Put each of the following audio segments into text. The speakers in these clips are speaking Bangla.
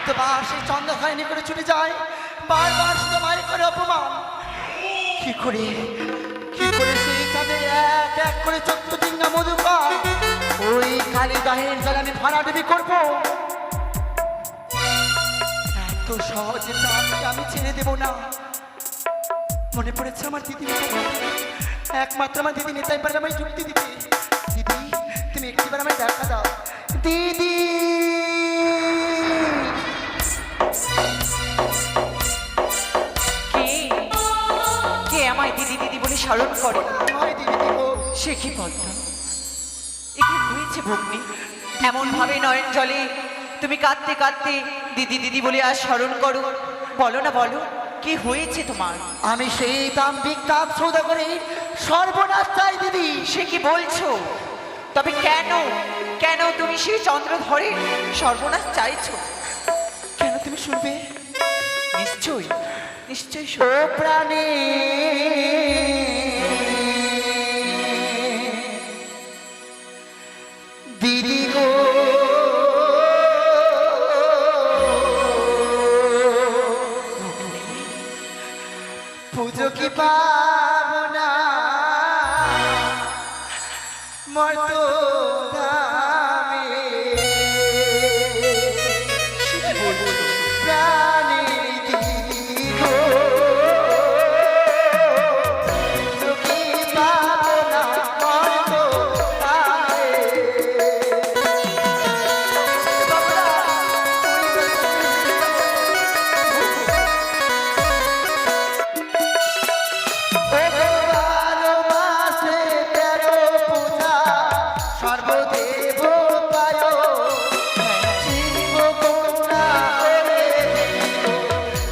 কতবার সেই চন্দ্রধারে নিকটে ছুটে যায়, বারবার শুধু মায়ের করে অপমান। কি করে সেই চাঁদে এক এক করে 14 ডিঙ্গা মধু পায়, ওই কালী দাহের জলে আমি ভরাডুবি করবো। এত সহজে চাঁদকে আমি ছেড়ে দেব না। মনে পড়েছে আমার দিদি, একমাত্র আমার দিদি নেতাই পারে আমায় যুক্তি দিতে। দিদি, তুমি একটিবার আমায় দেখা দাও। দিদি, কে আমায় দিদি দিদি বলে স্মরণ করে? আমায় দিদি দিব। সে কি পদ্মা, এ কি হয়েছে ভগ্নী? এমন ভাবে নয়ন জলে তুমি কাঁদতে কাঁদতে দিদি দিদি বলে আর স্মরণ করো? বলো না, বলো কি হয়েছে তোমার? আমি সেই দাম্ভিক কাপ সৌদা করে সর্বনাশ চাই দিদি। সে কি বলছো? তবে কেন কেন তুমি সেই চন্দ্রধরের সর্বনাশ চাইছো? কেন তুমি শুনবে? নিশ্চয়ই নিশ্চয়ই ও প্রাণে দিদি গো, পুজো কি পাবো না মর্ত ধামে, প্রাণের দিদি গো, পুজো কি পাবো না মর্ত ধামে। সর্বদেব পায় শিব করুণা করে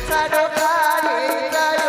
সারকারে গায়।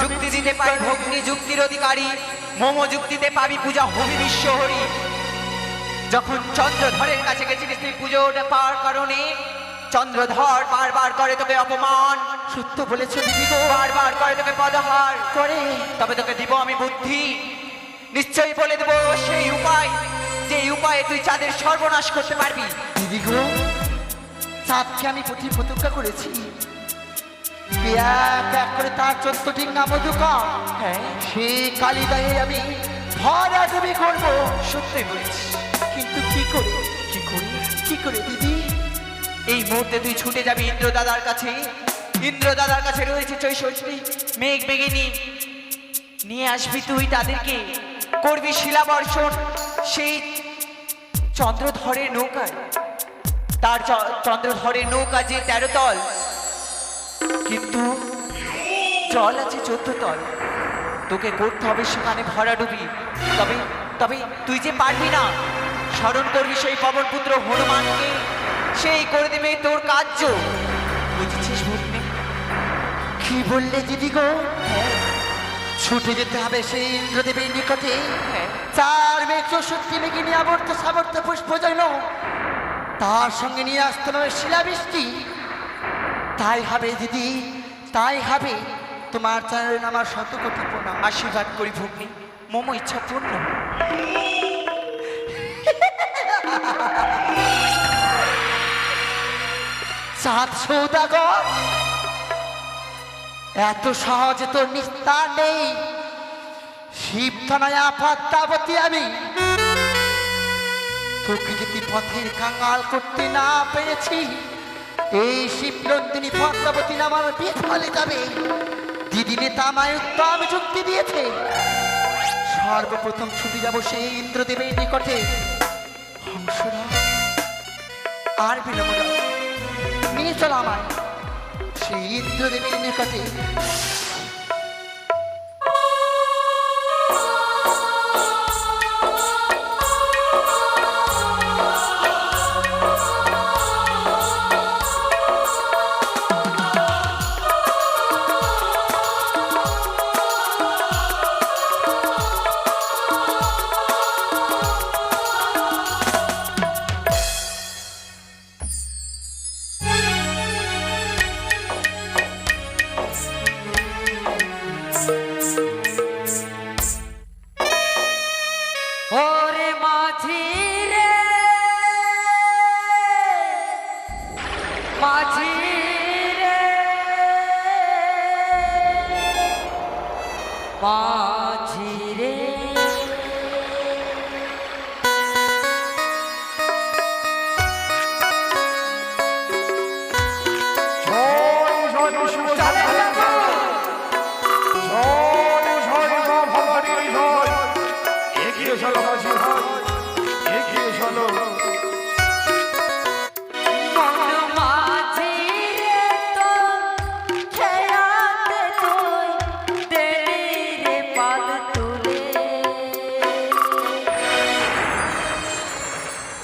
যুক্তি দিতে পাই ভগ্নী যুক্তির অধিকারী, মোমো যুক্তিতে পাবি পূজা হবি বিশ্বহরি। যখন চন্দ্রধরের কাছে গেছিলিস তুই পুজো পাওয়ার কারণে, চন্দ্রধর বারবার করে তোকে অপমান। সত্য বলেছো দিদি গো, বারবার করে তোকে পদহার করে। তবে তোকে দিব আমি বুদ্ধি, নিশ্চয়ই বলে দেবো সেই উপায়, যে উপায়ে তুই চাঁদের সর্বনাশ করতে পারবি। দিদি গো, চাঁদকে আমি প্রতিজ্ঞা করেছি, এক এক করে তার 14টি নাম মধুকর, হ্যাঁ সেই কালিদাহে আমি ভরাডুবি করবো। সত্যি বলেছি, কিন্তু কি করে দিদি? এই মুহূর্তে তুই ছুটে যাবি ইন্দ্র দাদার কাছে। ইন্দ্র দাদার কাছে রয়েছে 64 মেঘ বেগিনী, নিয়ে আসবি তুই তাদেরকে, করবি শিলাবর্ষণ সেই চন্দ্রধরের নৌকায়। তার চন্দ্রধরের নৌকা যে 13 তল, কিন্তু জল আছে 14 তল। তোকে করতে হবে সেখানে ভরাডুবি। তবে তবে তুই যে পারবি না, স্মরণ করবি সেই পবনপুত্র হনুমানকে, সেই করে দেবে তোর কার্য। বুঝেছিস ভগ্নী? কি বললে দিদি গো? ছুটে যেতে হবে সেই ইন্দ্রদেবের নিকটে। হ্যাঁ। 4 মেঘ 64 মেঘে নিয়ে আবর্ত সাবর্ত পুষ্প জৈন, তার সঙ্গে নিয়ে আসতে হবে শিলাবৃষ্টি। তাই হবে দিদি, তাই হবে। তোমার চরণ আমার শতকোটি প্রণাম। আশীর্বাদ করি ভগ্নী, মম ইচ্ছা পূর্ণ। চাঁদ সৌদাগর, এত সহজে তো নিস্তার নেই। শিবতনয়া পদ্মাবতী আমি তোকে যদি পথের কাঙ্গাল করতে না পেরেছি, এই শিবনন্দিনী পদ্মাবতী আমার বিফলে যাবে। দিদি নেতা আমায় উত্তম যুক্তি দিয়েছে। সর্বপ্রথম ছুটে যাব সেই ইন্দ্রদেবের নিকটে। হংসরা, আর বিলম্ব নয়, নিয়ে চল আমায় সেই ইন্দ্রদেবের নিকটে। ওরে মাঝি রে, মাঝি রে, মাঝি রে,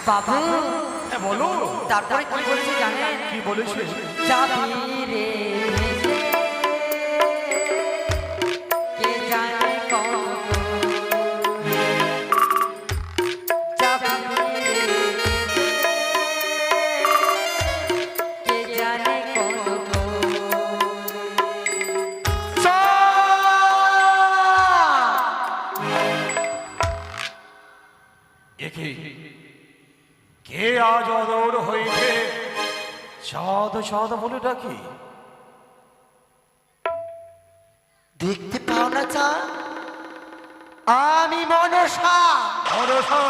বাবু বলো, তারপরে কি বলেছে জানেন? কি বলেছে? যাবি রে ভেসে, কে জানে কত দূর। যাবি রে ভেসে, কে জানে কত একে কে আজ অদৌড় হইতে চাঁদ চাঁদ বলে ডাকি? দেখতে পাও না চা, আমি মনসা। ভরসা,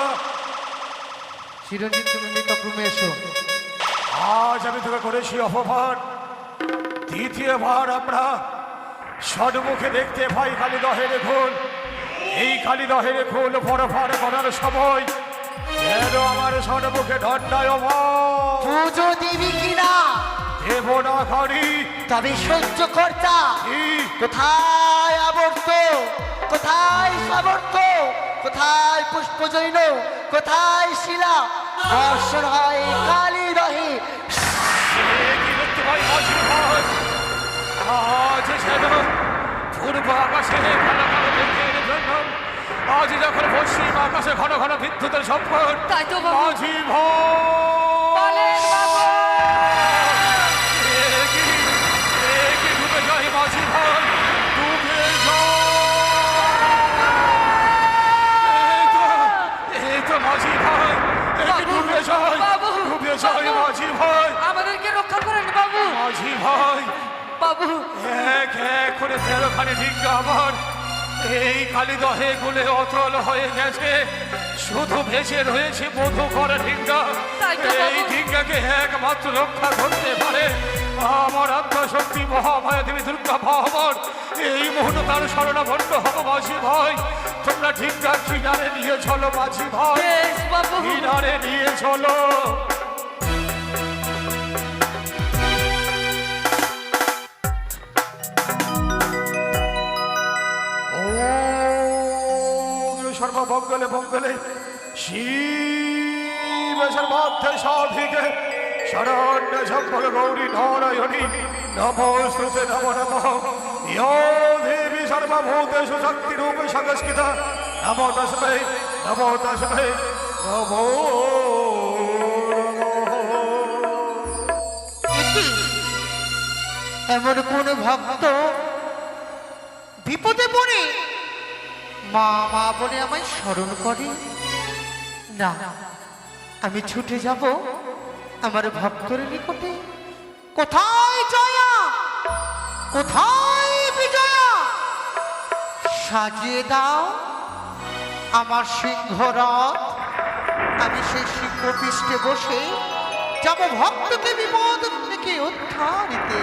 চিরঞ্জিত তুমি নিকটক্রমে এসো। আজ আমি তোকে করেছি অপমান। দ্বিতীয়বার আমরা সন্মুখে দেখতে পাই কালী দহের খোল। এই কালী দহের খোল ফরফর করার সময় যেন আমার সন্মুখে দণ্ডায়মান। পুজো দিবি কিনা? দেব না করি। তবে সহ্য কর্তা। কি? কোথায় আবর্ত, কোথায় সাবর্ত, কোথায় পুষ্প জৈন, কোথায় শিলা? দর্শন হয় কালী দহে। কি দেখতে পাই মাঝি ভাই? আজ যেন পূর্ব আকাশে ঘন ঘন মেঘের জন্য, আজ যখন পশ্চিম আকাশে ঘন ঘন বিদ্যুতের সম্পদ। তাই তো বাবু। মাঝি ভাই ডুবে যাই, মাঝি ভাই ডুবে এই তো মাঝি ভাই ডুবে যাই, ডুবে যাই মাঝি ভাই। আমাদেরকে রক্ষা করেন বাবু। মাঝি ভাই বাবু এক এক করে 13খানি ডিঙ্গা আমার এই কালী দহে গুলে অতল হয়ে গেছে। শুধু ভেসে রয়েছে মধু করা ডিঙ্গা। তাই তো বাবু। এই ডিঙ্গাকে একমাত্র রক্ষা করতে পারে আমার আত্মশক্তি মহামায়া দেবী দুর্গা ভগবান। এই মুহূর্তে তার শরণাপন্ন হব মাঝি ভাই। তোমরা ডিঙ্গা কিনারে নিয়ে চলো মাঝি ভাই, বেশ বাবু। কিনারে নিয়ে চলো। শিবেশের মধ্যে সাধিকে শরণ্য সম্ভব গৌরী নারায়ণী নমস্তুতে নম নমঃ ইয়ো দেবী সর্বভূতেষু শক্তিরূপে সংস্কৃতা নমো তস্मै নমো তস্मै নমো এটি এমন কোন ভক্ত বিপদে পড়ে মা মা বলে আমায় স্মরণ করে না, আমি ছুটে যাব আমার ভক্তের নিকটে। কোথায় জয়া, কোথায় বিজয়া, সাজিয়ে দাও আমার সিংহরথ, আমি সেই সিংহপৃষ্ঠে বসে যাব ভক্তকে বিপদ থেকে উদ্ধারিতে।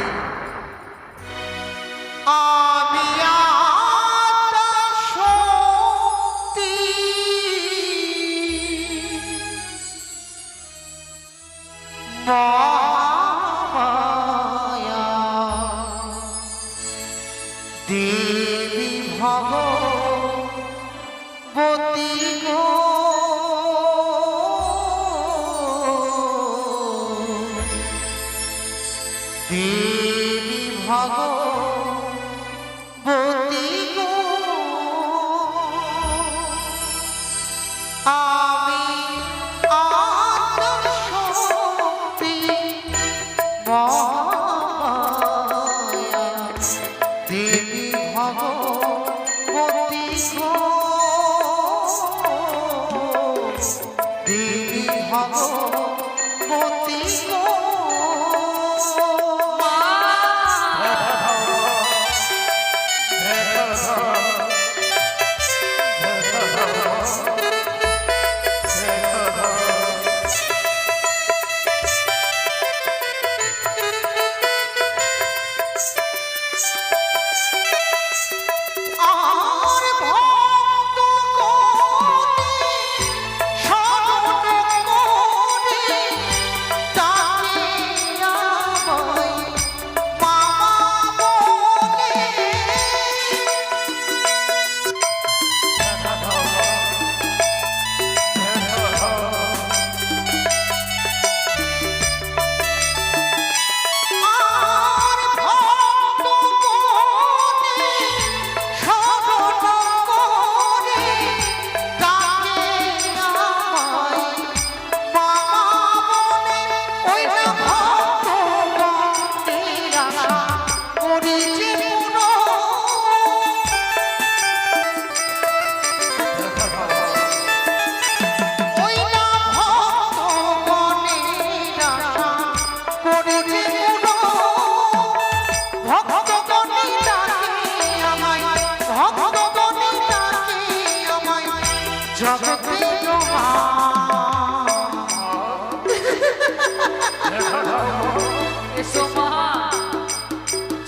আমি আত্মশক্তি মায়া দেবী ভগবতী গো, দেবী ভগবতী গো, আমি আত্মশক্তি মায়া দেবী ভগবতী গো, দেবী ভগবতী গো। আর ভক্ত কোটি শরণ কোটি তাকে আমায় মামা বলে। আর ভক্ত কোটি শরণ কোটি তাকে আমায় মামা বলে। ওই যে ভক্তগণের আশা করেছে পূর্ণ, ওই না ভক্তগণের আশা করেছে পূর্ণ। ভক্তগণে ডাকে আমায়, ভক্তগণে ডাকে আমায় জগতের মা। এসো মা,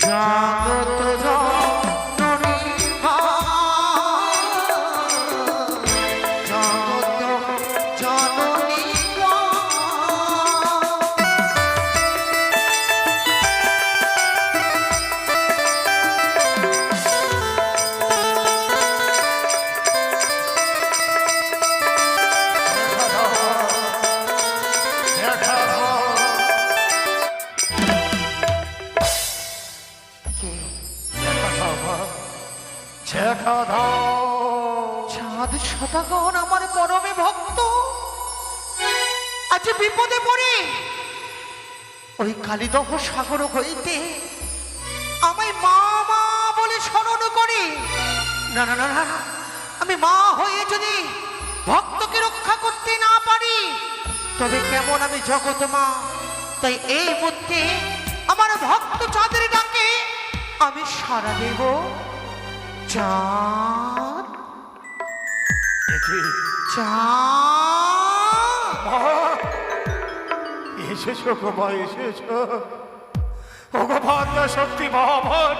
জগত জননী মা, জগত জননী মা। ছেকা দাও চাঁদ শতাগণ আমার পরমে ভক্ত আজ বিপদে পড়ে ওই কালিদহ সাগর হইতে আমায় মা মা বলে স্মরণ করে। না না না না, আমি মা হয়ে যদি ভক্তকে রক্ষা করতে না পারি তবে কেমন আমি জগৎ মা। তাই এই মুহূর্তে আমার ভক্ত চাঁদের ডাকে আমি সাড়া দেব। চাঁদ, দেখি চাঁদ, মা এসেছো গো মা, এসেছো। ওগো ভাগ্য শক্তি মহাভার,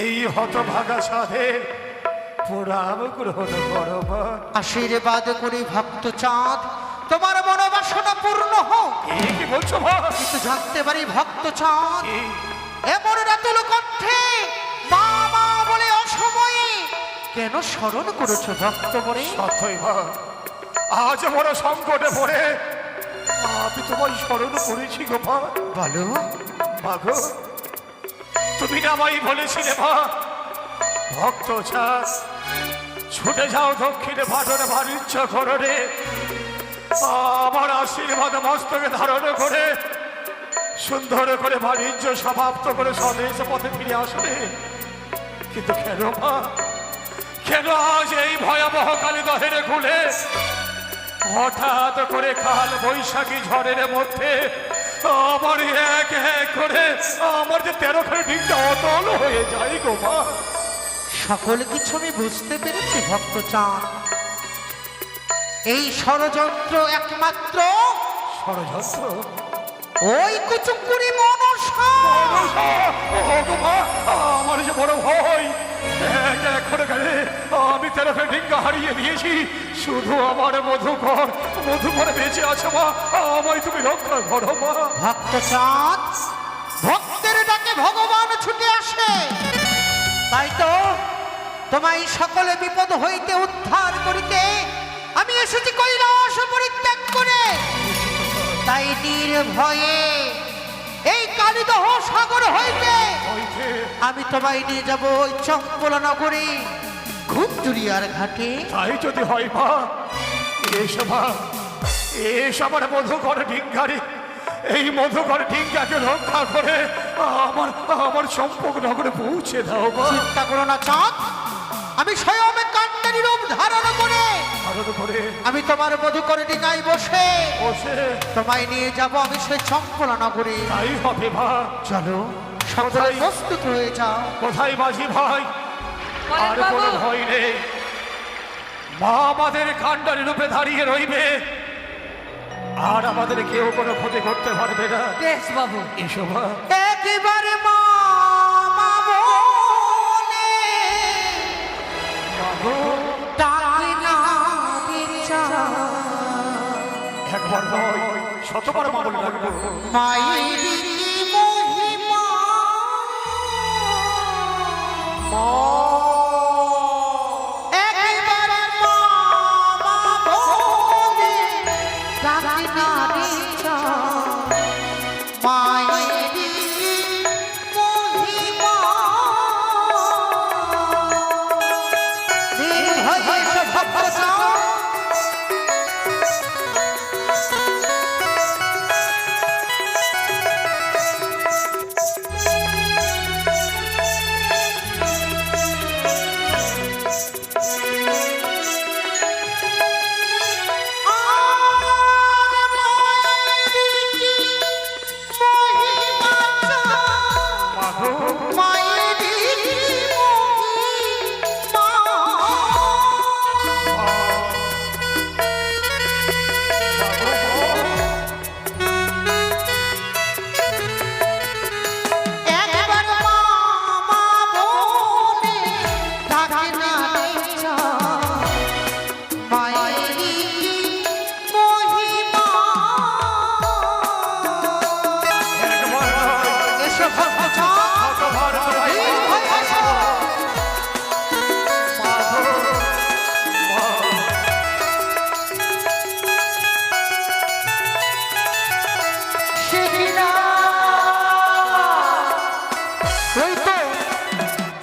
এই হতভাগা সাধের প্রণাম গ্রহণ করো মা। আশীর্বাদ করি ভক্ত চাঁদ তোমার মনোবাসনা পূর্ণ হোক। এই কি বলছো মা? কিন্তু জানতে পারি ভক্ত চাঁদ এই এমন রাতুল কণ্ঠে মা মা বলে অসময়ে কেন স্মরণ করেছো ভক্ত বলে? সত্যই মা, আজ বড় সংকটে পড়ে আমি তোমায় স্মরণ করেছি গো মা। বলো মা গো, তুমি না আমায় বলেছিলে মা, ভক্ত চাস ছুটে যাও দক্ষিণে ভাটনে বাণিজ্য করণে, আমার আশীর্বাদ মস্তকে ধারণ করে সুন্দর করে বাণিজ্য সমাপ্ত করে স্বদেশ পথে ফিরে আসবে। কিন্তু কেন মা, কেন আজ এই ভয়াবহ কালীদহের খুলে হঠাৎ করে কাল বৈশাখী ঝড়ের মধ্যে আমার এক এক করে আমার যে 13 খানি ডিমটা অতল হয়ে যায় গো মা। সকল কিছু আমি বুঝতে পেরেছি ভক্তচাঁদ। এই ষড়যন্ত্র একমাত্র ষড়যন্ত্র? ওই কুচুকুরি মনসা। ও গো মা, আমার যে বড় ভয়, এক এক করে গেলে আমি 13 খানি ডিঙ্গা হারিয়ে দিয়েছি, শুধু আমার মধুকর বেঁচে আছে মা, আমায় তুমি রক্ষা করো মা। ভক্তচাঁদ, ভক্তের ডাকে ভগবান ছুটে আসে। তাই তো তোমায় সকলে বিপদ হইতে উদ্ধার করিতে আমি এসেছি কৈলাস পরিত্যাগ করে। তাই নির্ভয়ে এই কালীদহ সাগর হইতে আমি তোমায় নিয়ে যাব ওই চম্পলা নগরে ঘুমদুরিয়ার ঘাটে। তাই যদি হয় মা, এসো মা, এসো আমার মধুকর ডিঙ্গারে, এই মধুকর ডিঙ্গাকে রক্ষা করে আমার সম্পর্ক নগরে পৌঁছে দাও মা। চিন্তা করো না চাঁদ, আমি স্বয়ং কান্ডারি রূপ ধারণ করে আমি তোমার মধুকর ডিঙায় বসে বসে তোমায় নিয়ে যাব আমি সেই চম্পলা নগরে। তাই হবে মা। চলো সকলে প্রস্তুত হয়ে যাও। কোথায় মাঝি ভাই? আর বাবু। কোনো ভয় নেই, মা আমাদের কান্ডারি রূপে দাঁড়িয়ে রইবে, আর আমাদের কেউ কোনো ক্ষতি করতে পারবে না। বেশ বাবু। এসো মা। একেবারে মা বলে ডাকে না দিছা। একবার নয়, শতবার মা বলে ডাকবো। মায়ের মহিমা একেবারে মা বলে ডাকে না দিছা। মায়ের মহিমা নির্ভয়ে ভক্তচাঁদ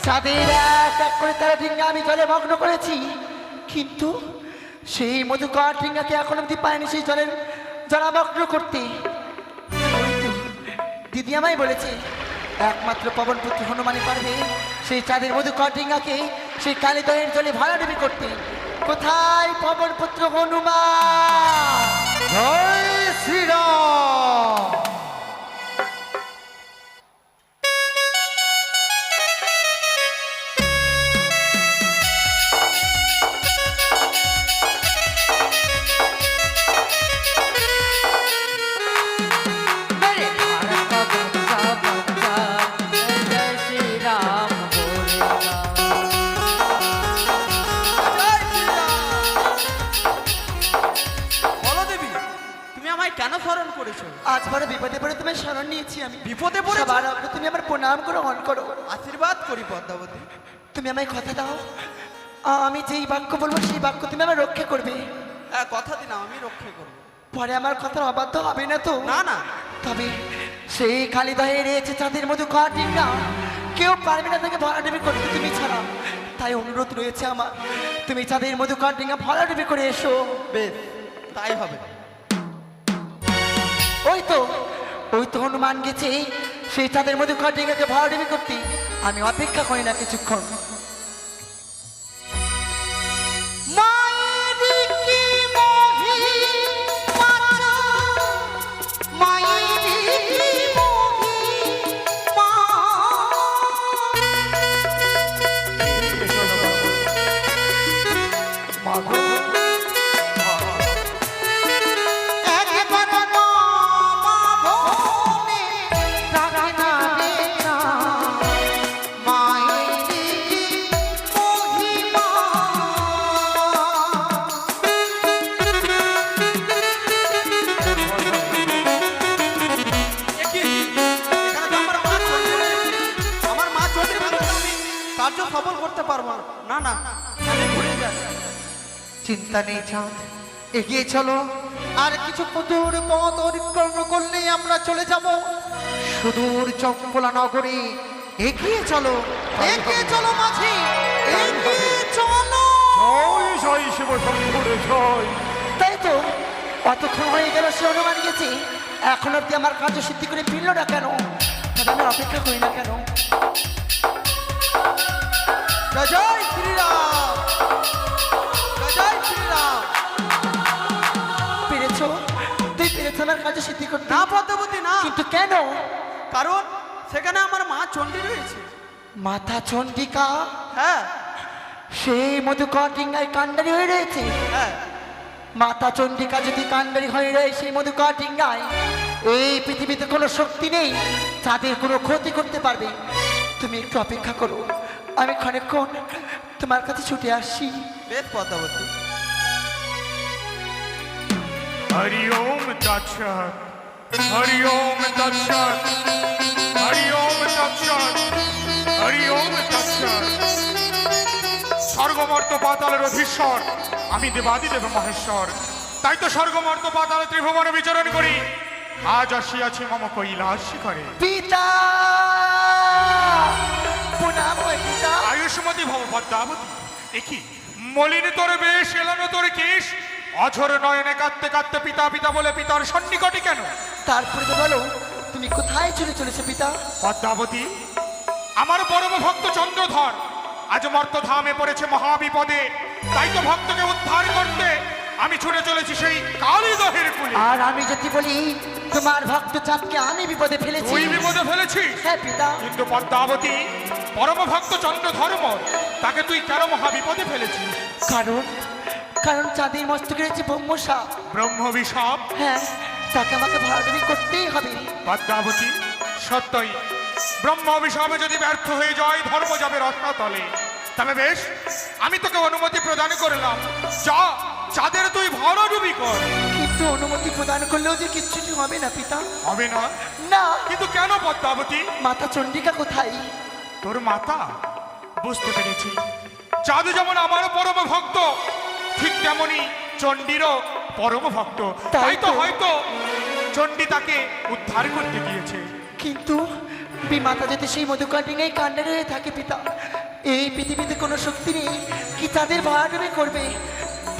চাঁদের এক এক করে তারা ডিঙ্গা আমি জলে মগ্ন করেছি, কিন্তু সেই মধুকর ডিঙ্গাকে এখন অব্দি পায়নি সেই জলের জলামগ্ন করতে। ওই তো, দিদি আমায় বলেছে একমাত্র পবনপুত্র হনুমানই পারবে সেই চাঁদের মধুকর ডিঙ্গাকে সেই কালীদহের জলে ভরাডুবি করতে। কোথায় পবনপুত্র হনুমান? জয় শ্রীরাম। मेरे भारत का बच्चा बच्चा जय श्री राम बोलेगा। বলো দেবী, তুমি আমায় কেন স্মরণ করেছো? আজ বড় বিপদে পড়ে তোমায় শরণ নিয়েছি আমি। বিপদে পড়েছো? সবার আগে তুমি আমার প্রণাম গ্রহণ করো। আশীর্বাদ করি পদ্মাবতী। তুমি আমায় কথা দাও, আমি যেই বাক্য বলবো সেই বাক্য তুমি আমার রক্ষা করবে। হ্যাঁ কথা দিলাম আমি রক্ষা করবো। পরে আমার কথা অবাধ্য হবে না তো? না না তবে সেই কালিদহে রয়েছে চাঁদের মতো কাটিংটা, কেউ পারবে না তাকে ভরাডুবি করতে তুমি ছাড়া। তাই অনুরোধ রয়েছে আমার, তুমি চাঁদের মতো কাটিংটা ভরাডুবি করে এসো। বেশ তাই হবে। ওই তো হনুমান গেছে সেই চাঁদের মতো কাটিংটাকে ভরাডুবি করতে। আমি অপেক্ষা করি না কিছুক্ষণ। এ কি? এখানে তো আমার মা চণ্ডী রয়েছে। আমার মা চণ্ডীর ভাঙতে আমি কার্য সফল করতে পারবো না। না না আমি ঘুরে যাই। চিন্তা নেই চাঁদ, এগিয়ে চলো। আর কিছু দূর পথ অতিক্রম করলেই আমরা চলে যাব সুদূর চম্পলা নগরে। এগিয়ে চলো, এগিয়ে চলো মাঝি, এগিয়ে চলো। জয় জয় শিব শঙ্করে জয়। তাই তো অতক্ষণ হয়ে গেল সে হনুমান গেছে, এখন অব্দি আমার কার্য সিদ্ধি করে ফিরল না কেন? তবে আমি অপেক্ষা করি না কেন? জয় জয় শ্রীরাম, জয় জয় শ্রীরাম। পেরেছো? তুই পেরেছো আমার কার্য সিদ্ধি করতে? না পদ্মাবতী না, কিন্তু কেন? কারণ সেখানে আমার মা চণ্ডী রয়েছে। মাতা চণ্ডিকা হ্যাঁ সেই মধু কাটিঙ্গায় কান্ডারি হয়ে রয়েছে। হ্যাঁ মাতা চণ্ডিকা যদি কান্ডারি হয়ে রয়ে সেই মধু কাটিঙ্গায়, এই পৃথিবীতে কোনো শক্তি নেই তাদের কোনো ক্ষতি করতে পারবে। তুমি একটু অপেক্ষা করো, আমি ক্ষণেক্ষণ তোমার কাছে ছুটে আসছি। বেশ পদ্মাবতী। হরি ওম তৎসৎ, হরি ওম তৎসৎ, হরি ওম তৎসৎ, হরি ওম তৎসৎ। স্বর্গমর্ত পাতালের অধীশ্বর আমি দেবাদিদেব মহেশ্বর, তাই তো স্বর্গমর্ত পাতাল ত্রিভুবনে বিচরণ করি। আজ আসিয়াছি মম কৈলাস শিখরে। পিতা প্রণাম হয় পিতা। আয়ুষ্মতী ভব পদ্মাবতী। একই মলিন তোর বেশ, এলানো তোর কেশ, অঝর নয়নে কাঁদতে কাঁদতে পিতা পিতা বলে পিতার সন্নিকটে কেন? তারপরে তো বলো তুমি কোথায় চলে চলেছো পিতা? পদ্মাবতী, আমার পরম ভক্ত চন্দ্রধর আজ মর্তধামে পড়েছে মহাবিপদে, তাই তো ভক্তকে উদ্ধার করতে আমি ছুটে চলেছি সেই কালিদহের কুলে। আর আমি যদি বলি তোমার ভক্ত চাঁদকে আমি বিপদে ফেলেছি। তুই বিপদে ফেলেছিস? হ্যাঁ পিতা। কিন্তু পদ্মাবতী, পরম ভক্ত চন্দ্রধর্ম তাকে তুই কেন মহাবিপদে ফেলেছিস? কারণ কারণ চাঁদের মস্তকে রয়েছে ব্রহ্মসাপ। ব্রহ্মভিশাপ? হ্যাঁ, তাকে আমাকে ভাড়াডুবি করতেই হবে। পদ্মাবতী, সত্যই ব্রহ্ম অভিশাপে যদি ব্যর্থ হয়ে যায় ধর্ম যাবে রত্নাতলে। তবে বেশ, আমি তোকে অনুমতি প্রদান করলাম, যা চাঁদের তুই ভরাডুবি কর। কিন্তু অনুমতি প্রদান করলেও যে কিচ্ছুটি হবে না পিতা। হবে না? না। কিন্তু কেন পদ্মাবতী? মাতা চণ্ডিকা কোথায়? তোর মাতা? বুঝতে পেরেছি, চাঁদ যেমন আমার পরম ভক্ত, ঠিক তেমনি চণ্ডীরও পরম ভক্ত। তাই তো হয়তো চণ্ডী তাকে উদ্ধার করতে গিয়েছে। কিন্তু বিমাতা যদি সেই মধুকাটিংয়ে কাণ্ডারে হয়ে থাকে পিতা, এই পৃথিবীতে কোনো শক্তি নেই কি তাদের ভাড়াডুবি করবে।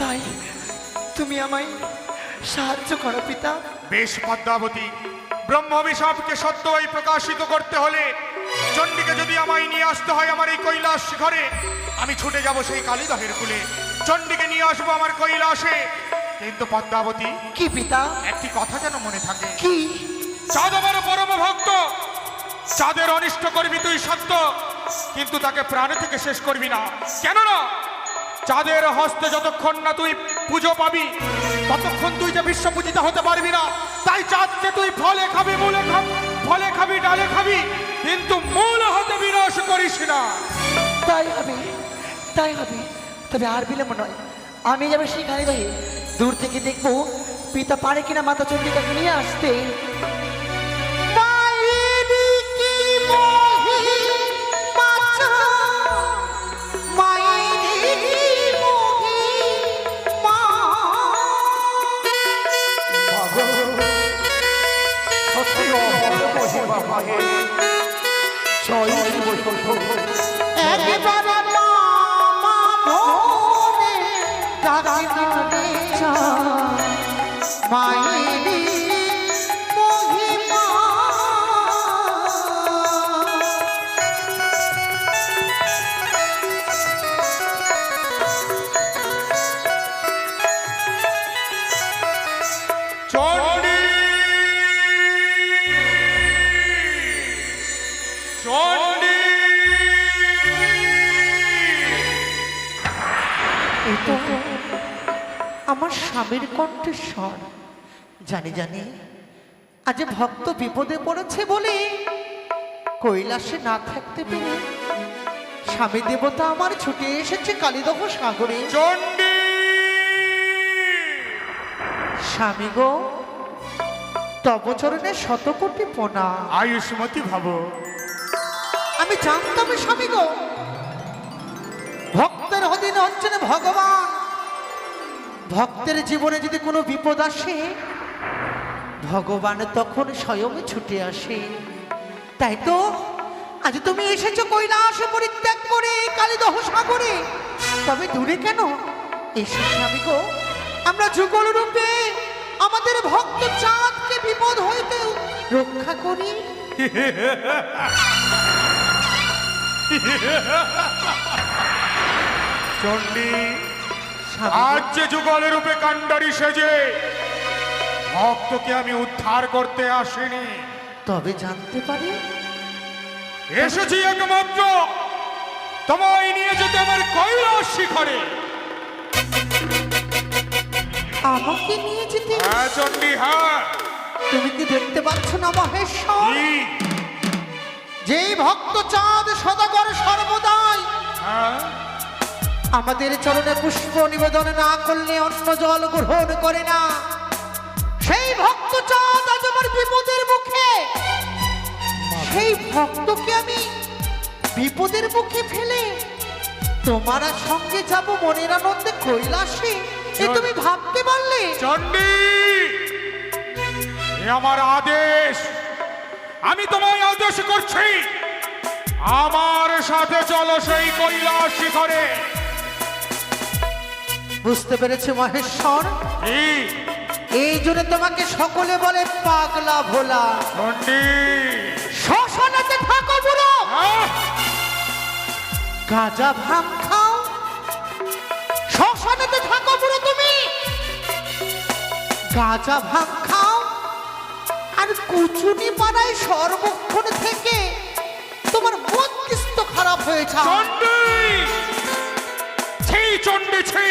তাই তুমি আমায় সাহায্য করো পিতা। বেশ পদ্মাবতী, ব্রহ্ম অভিশাপকে সত্যই প্রকাশিত করতে হলে চণ্ডীকে যদি আমায় নিয়ে আসতে হয় আমার এই কৈলাস শিখরে, আমি ছুটে যাব সেই কালিদহের কুলে, চণ্ডীকে নিয়ে আসবো আমার কৈলাসে। কিন্তু পদ্মাবতী, কি পিতা? একটি কথা যেন মনে থাকে। কি? চাঁদ আমার পরম ভক্ত, চাঁদের অনিষ্ট করবি তুই সত্য, কিন্তু তাকে প্রাণ থেকে শেষ করবি না। কেননা চাঁদের হস্তে যতক্ষণ না তুই পুজো পাবি ততক্ষণ তুই যে বিশ্ব পূজিতা হতে পারবি না। তাই চাঁদকে তুই ফলে খাবি, মূলে খাবি, ফলে খাবি, ডালে খাবি, কিন্তু মূল হতে বিনাশ করিস না। তাই হবে, তাই হবে। তবে আর বিলম্ব নয়, আমি যাবো সেই কালিদহে, দূর থেকে দেখবো পিতা পারে কিনা মাতা চণ্ডিকাকে নিয়ে আসতে। একবার মা বলে ডাকি না রে চাঁদ, মায়েরই মহিমা। চণ্ডী চণ্ডী এ তো আমার স্বামীর কণ্ঠস্বর। জানি জানি আজ ভক্ত বিপদে পড়েছে বলে কৈলাসে না থাকতে পেরে স্বামী দেবতা আমার ছুটে এসেছে কালিদহ সাগরে। চণ্ডী স্বামী গো, তব চরণে শতকোটি প্রণাম। আয়ুষ্মতি ভাব। আমি জানতাম স্বামী গো, ভক্তের অধীন হচ্ছেন ভগবান। ভক্তের জীবনে যদি কোনো বিপদ আসে, ভগবান তখন স্বয়ং ছুটে আসে। তাই তো আজ তুমি এসেছো কৈলাসে পরিত্যাগ করে কালিদহ সাগরে। তবে দূরে কেন? এসে স্বামী গো, আমরা যুগল রূপে আমাদের ভক্ত চাঁদকে বিপদ হইতে রক্ষা করি। চণ্ডী, স্বামী গো, আজ যে যুগলের রূপে কাণ্ডারি সেজে ভক্তকে আমি উদ্ধার করতে আসিনি, তবে জানতে পারি এসেছি একমাত্র তোমায় নিয়ে যেতে আমার কৈলাস শিখরে। আমাকে নিয়ে যেতে? হ্যাঁ চণ্ডী, হ্যাঁ। তুমি কি দেখতে পাচ্ছ না মহেশ্বর, কি? যেই ভক্ত চাঁদ সদাগর সর্বদাই হ্যাঁ? আমাদের চরণে পুষ্প নিবেদন না করলে অন্য জল গ্রহণ করে না, সেই ভক্ত চাঁদ আজ আমার বিপদের মুখে। সেই ভক্তকে আমি বিপদের মুখে ফেলে তোমার সঙ্গে যাব মনের আনন্দে কৈলাসে, এ তুমি ভাবতে পারলে? চণ্ডী, এ আমার আদেশ। আমি তোমায় আদেশ করছি, আমার সাথে চলো সেই কৈলাস শিখরে। বুঝতে পেরেছি মহেশ্বর, কি? এই জন্য তোমাকে সকলে বলে পাগলা ভোলা। চণ্ডী, শ্মশানেতে থাকো বুড়ো, হ্যাঁ? গাঁজা ভাঙ খাও। শ্মশানেতে থাকো বুড়ো তুমি, গাঁজা ভাঙ খাও আর কুচুনি পাড়ায় সর্বক্ষণ থেকে তোমার মস্তিষ্ক খারাপ হয়ে যায়। চণ্ডী, ছি চণ্ডী ছি,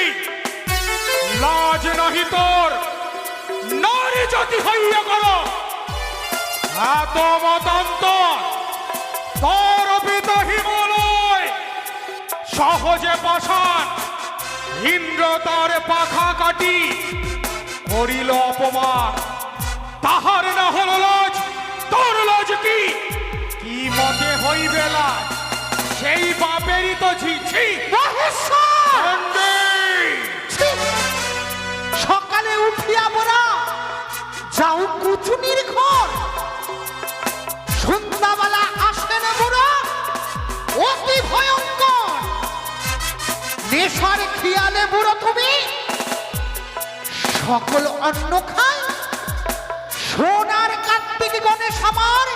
লাজ নাহি তোর, নারী জাতি হইয়া করো এত মতান্তর। তোর পিতা হিমালয় সহজে পাষাণ, ইন্দ্র তার পাখা কাটি করিল অপমান। তাহার না হল লজ, তোর লজ কি? কি মতে হইবে লাজ, সেই বাপেরই তো ঝিঝি। মহেশ্বর! চণ্ডী, ছি! সকালে উঠিয়া বরা যাও কুচুনির ঘর, সন্ধ্যাবেলা আসে না বুড়া অতি ভয়ঙ্কর। নেশার খিয়ালে বুড়ো তুমি সকল অন্ন খায়। সোনার কার্তিক গণেশ আমার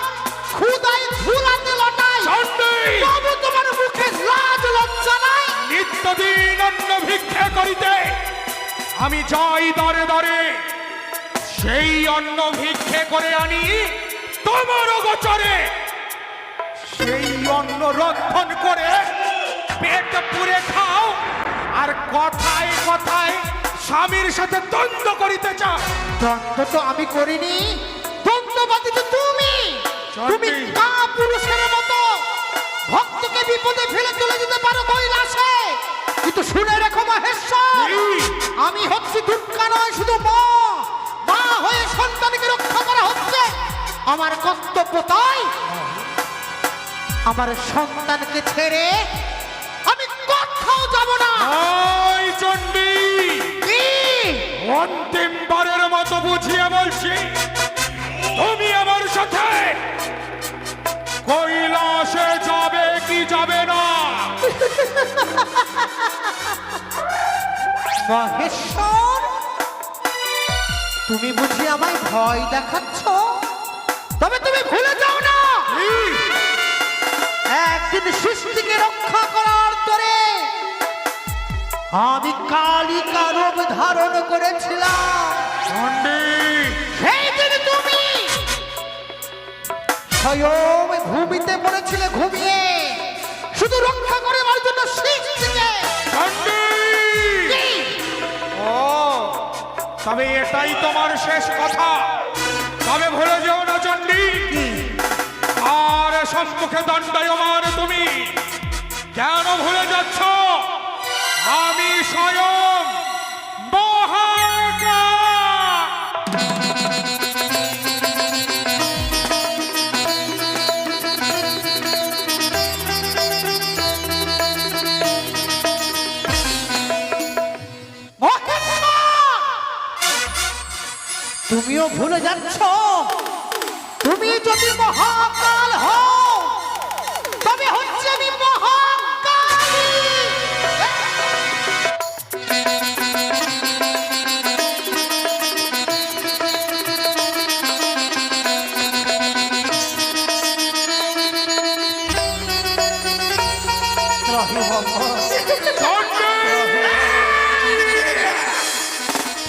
ক্ষুদায় ধুলাতে লটায়, চণ্ডী, তবু তোমার মুখে লাজ লজ্জা নাই। নিত্যদিন অন্ন ভিক্ষা করিতে আমি যাই দরে দরে, সেই অন্ন ভিক্ষে করে আনি তোমার গোচরে। সেই অন্ন রক্ষণ করে পেট পুরে খাও, আর কথায় কথায় স্বামীর সাথে দ্বন্দ্ব করিতে চাও। দ্বন্দ্ব তো আমি করিনি, দ্বন্দ্ববাদী তো তুমি। তুমি চণ্ডী। কা পুরুষের মতো ভক্তকে বিপদে ফেলে চলে যেতে পারো কৈলাসে, কিন্তু শুনে রেখো মহেশ্বর, কি? আমি হচ্ছি দুর্গা নয়, শুধু মা। মা হয়ে সন্তানকে রক্ষা করা হচ্ছে আমার কর্তব্য। তাই আমার সন্তানকে ছেড়ে আমি কোথাও যাব না। ওই চণ্ডী, কি? অন্তিমবারের মতো বুঝিয়ে বলছি, তুমি আমার সাথে কৈলাসে যাবে মহেশ্বর, তুমি বুঝি আমায় ভয় দেখাচ্ছ? তবে তুমি ভুলে যাও না, একদিন সৃষ্টিকে রক্ষা করার তরে আমি কালিকা রূপ ধারণ করেছিলাম। সেই দিন তুমি স্বয়ং ঘুমিতে পড়েছিলে, ঘুমিয়ে শুধু রক্ষা করার জন্য সৃষ্টিকে। কি? ও, তবে এটাই তোমার শেষ কথা? তবে ভুলে যেও না চণ্ডী, আর সম্মুখে দণ্ডায়মান তুমি কেন ভুলে যাচ্ছ? আমি স্বয়ং মহাকাল। তুমিও ভুলে যাচ্ছ, তুমি যদি মহাকাল হও তবে হচ্ছে আমি মহাকালী।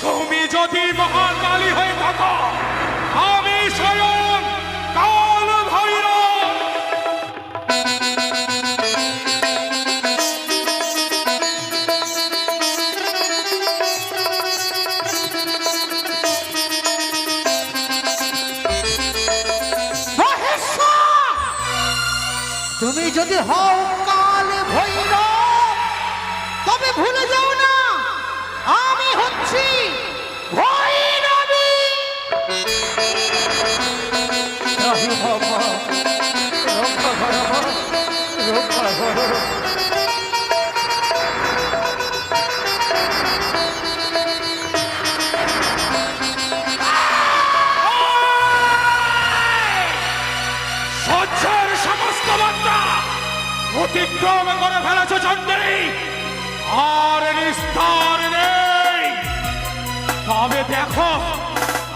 তুমি যদি মহাকালী হয়ে থাকো, আমি স্বয়ং কাল ভৈরব। মহেশ্বর, তুমি যদি হও কাল ভৈরব তবে ভুলে যাও না আমি হচ্ছি ভৈরবী। সহ্যের সমস্ত মাত্রা অতিক্রম করে ফেলেছ চণ্ডী, আর নিস্তার নেই। তবে দেখো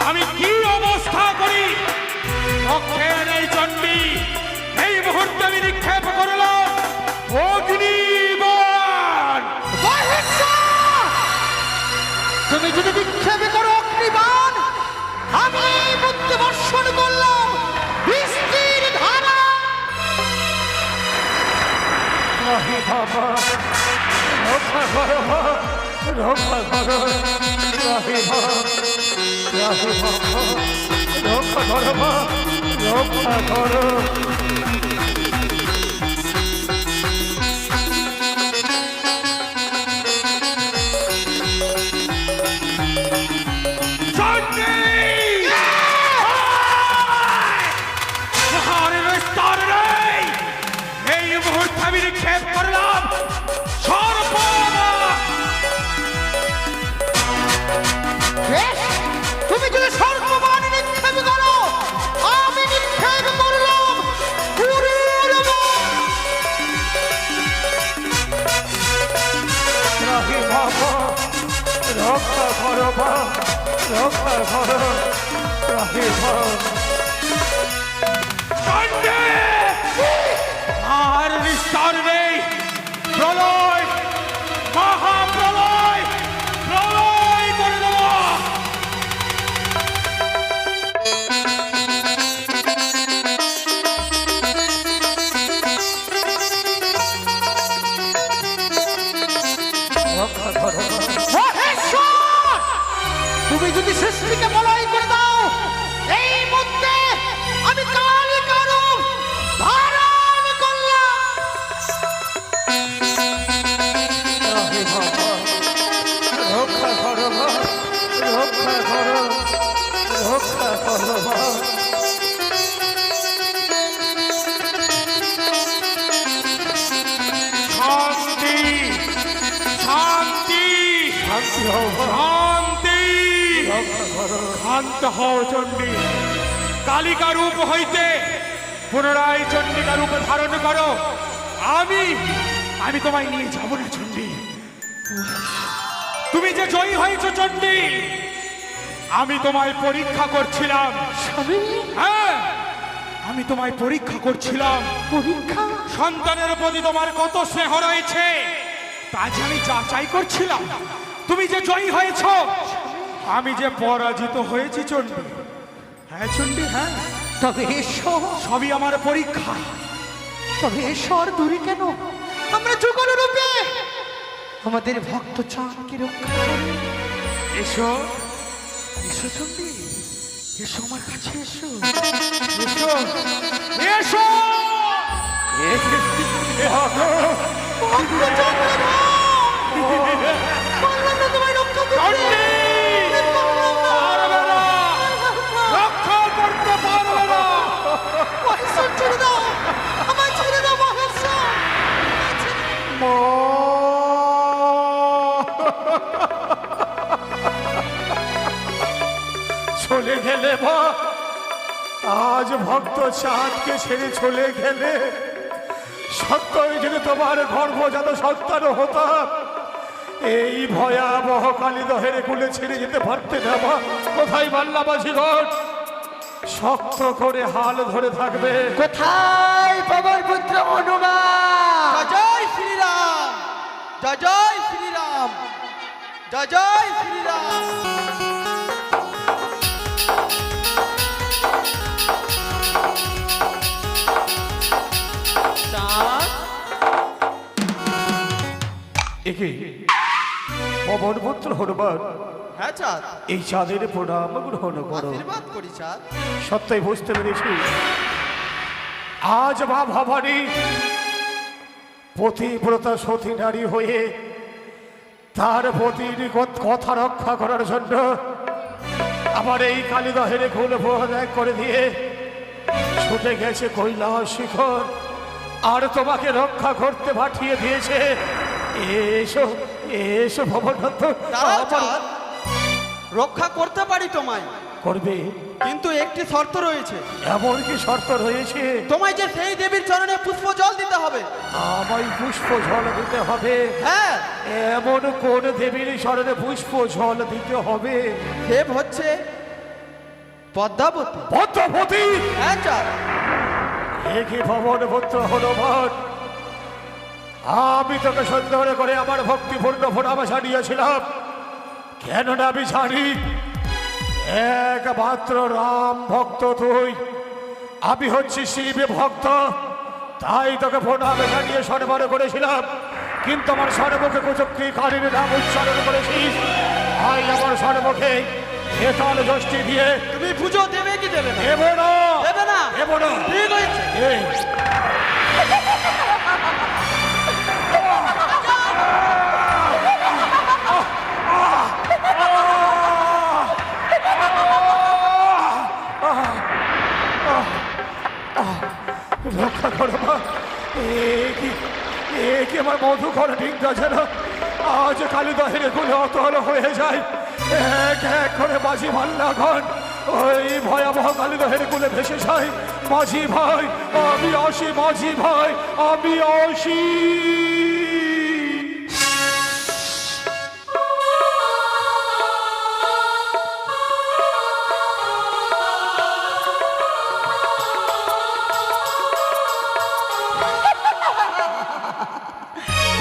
আমি কি অবস্থা করি। পক্ষের এই চণ্ডী এই মুহূর্তে আমি নিক্ষেপ করলাম অগ্নিবাণ। মহেশ্বর, তুমি যদি নিক্ষেপ করো অগ্নিবাণ, আমি এই মুহূর্তে বর্ষণ করলাম বৃষ্টির ধারা। চণ্ডী! আর নিস্তার নেই। এই মুহূর্তে আমি নিক্ষেপ করলাম সর্বদা। বেশ, তুমি যদি সর্বমান নিক্ষেপ করো, আমি নিক্ষেপ করলাম পুরুর বাণ। রক্ষা করো মা, রক্ষা করো। আর নিস্তার নেই। প্রলয়, মহাপ্রলয়, প্রলয় করে দেব। মহেশ্বর, তুমি যদি সৃষ্টিকে বলয় করে দাও, এই মুহূর্তে আমি কালিকা রূপ ধারণ করলাম। রক্ষা করো মা, রক্ষা করো, রক্ষা করো মা। শান্তি, শান্তি, শান্তি। শান্ত হও চণ্ডী। কালিকা রূপ হইতে পুনরায় চণ্ডিকা রূপ ধারণ করো। আমি আমি তোমায় নিয়ে যাব না চণ্ডী। তুমি যে জয়ী হয়েছো চণ্ডী, আমি তোমায় পরীক্ষা করছিলাম। হ্যাঁ, আমি তোমায় পরীক্ষা করছিলাম। পরীক্ষা? সন্তানের প্রতি তোমার কত স্নেহ রয়েছে তা যে আমি যাচাই করছিলাম। তুমি যে জয়ী হয়েছ, আমি যে পরাজিত হয়েছি চণ্ডী। হ্যাঁ চণ্ডী, হ্যাঁ, তবে এসো, সবই আমার পরীক্ষা। তবে এসো আর দূরে কেন? আমরা যুগল রূপে আমাদের ভক্ত চাঁদকে রক্ষা করি। এসো, এসো চণ্ডী, এসো আমার কাছে, এসো, এসো, এসো। তোমায় রক্ষা করতে পারবে না, রক্ষা করতে পারবে না। মহেশ্বর, ছেড়ে দাও, আমায় ছেড়ে দাও মহেশ্বর। চলে গেলে মা, আজ ভক্ত চাঁদকে ছেড়ে চলে গেলে। সত্যই যদি তোমার গর্ভজাত সন্তান হতাম, এই ভয়াবহ কালীদহের কুলে ছেড়ে যেতে পারতে না মা। কোথায় বাল্লা বাজিগণ, শক্ত করে হাল ধরে থাকবে। কোথায় পবন পুত্র হনুমান? জয় শ্রীরাম, জয় শ্রীরাম, জয় শ্রীরাম। একে পবন পুত্র হনুমান, হ্যাঁ চাঁদ, এই চাঁদের প্রণাম গ্রহণ করো। আশীর্বাদ করি চাঁদ। সত্যই বুঝতে পেরেছি, আজ মা ভবানী পতিব্রতা সতী নারী হয়ে তার পতির কথা রক্ষা করার জন্য আমার এই কালীদহের কুল ত্যাগ করে দিয়ে ছুটে গেছে কৈলাস শিখর, আর তোমাকে রক্ষা করতে পাঠিয়ে দিয়েছে। এসো, এসো ভবনদত্ত। দাঁড়াও চাঁদ, রক্ষা করতে পারি তোমায়, করবে, কিন্তু একটি শর্ত রয়েছে। এমন কি শর্ত রয়েছে? তোমায় যে সেই দেবীর চরণে পুষ্প জল দিতে হবে। আমায় পুষ্প জল দিতে হবে? হ্যাঁ, এমন কোন দেবীর শরণে পুষ্প জল দিতে হবে? দেব হচ্ছে পদ্মাবতী। পদ্মাবতী? হ্যাঁ চাঁদ, একই ভবন পুত্র হনুমান, আমি তোকে সন্দেহ করে আমার ভক্তিপূর্ণ প্রণাম জানিয়েছিলাম। কেননা আমি জানি একমাত্র রাম ভক্ত তুই, আমি হচ্ছি শিব ভক্ত, তাই তোকে প্রণাম জানিয়ে সম্মান করেছিলাম। কিন্তু আমার সর্বকে কুচক্রি কালীর নাম উচ্চারণ করেছিস, তাই আমার সর্বকে হেতাল যষ্টি দিয়ে তুমি পুজো দেবে কি দেবে না? দেব না, দেবে না? দেব না। ঠিক হয়েছে। এই, রক্ষা করো মা, কি আমার মধুকর ডিঙ্গা যেন আজ কালীদহের গুলো অতল হয়ে যায়। এক এক করে মাঝি মাল্লাগণ ওই ভয়াবহ কালীদহের কুলে ভেসে যায়। মাঝি ভাই আমি আসি, মাঝি ভাই আমি আসি।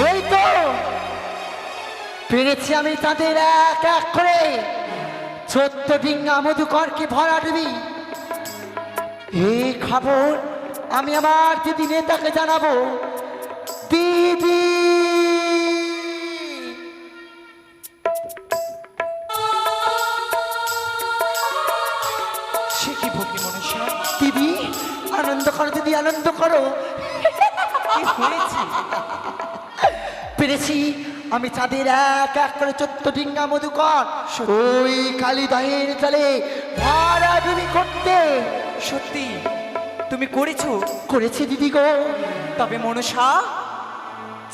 ওই তো পেরেছি আমি তাদের এক এক করে 14 ডিঙ্গা মধুকরকে ভরা দিবি। এই খবর আমি আমার দিদি নেতাকে জানাবো। দিদি, সে কি ভগ্নী মনুষ্য, দিদি আনন্দ করো, দিদি আনন্দ করো। কি হয়েছে? পেরেছি আমি চাঁদের এক এক করে 14 ডিঙ্গা মধুকর ওই কালীদহের জলে ভরাডুবি করতে। সত্যি তুমি করেছো? করেছি দিদি গো। তবে মনসা,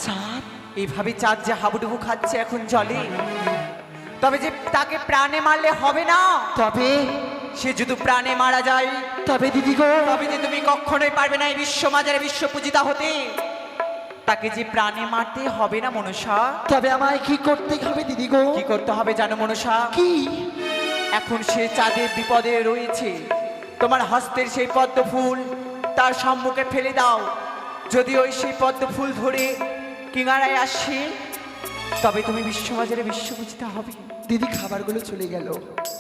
চাঁদ এইভাবে চাঁদ যে হাবুডুবু খাচ্ছে এখন জলে, তবে যে তাকে প্রাণে মারলে হবে না। তবে সে যদি প্রাণে মারা যায়, তবে দিদি গো, তবে যে তুমি কখনোই পারবে না এই বিশ্ব মাজারে বিশ্ব পূজিতা হতে। তাকে যে প্রাণে মারতে হবে না মনসা। তবে আমায় কি করতে হবে দিদি গো? কি করতে হবে জানো মনসা? কি? এখন সে চাঁদের বিপদে রয়েছে, তোমার হস্তের সেই পদ্ম ফুল তার সম্মুখে ফেলে দাও। যদি ওই সেই পদ্ম ফুল ধরে কিনারায় আসে, তবে তুমি বিশ্ববাজারে বিশ্ব বুঝতে হবে। দিদি খাবারগুলো চলে গেল।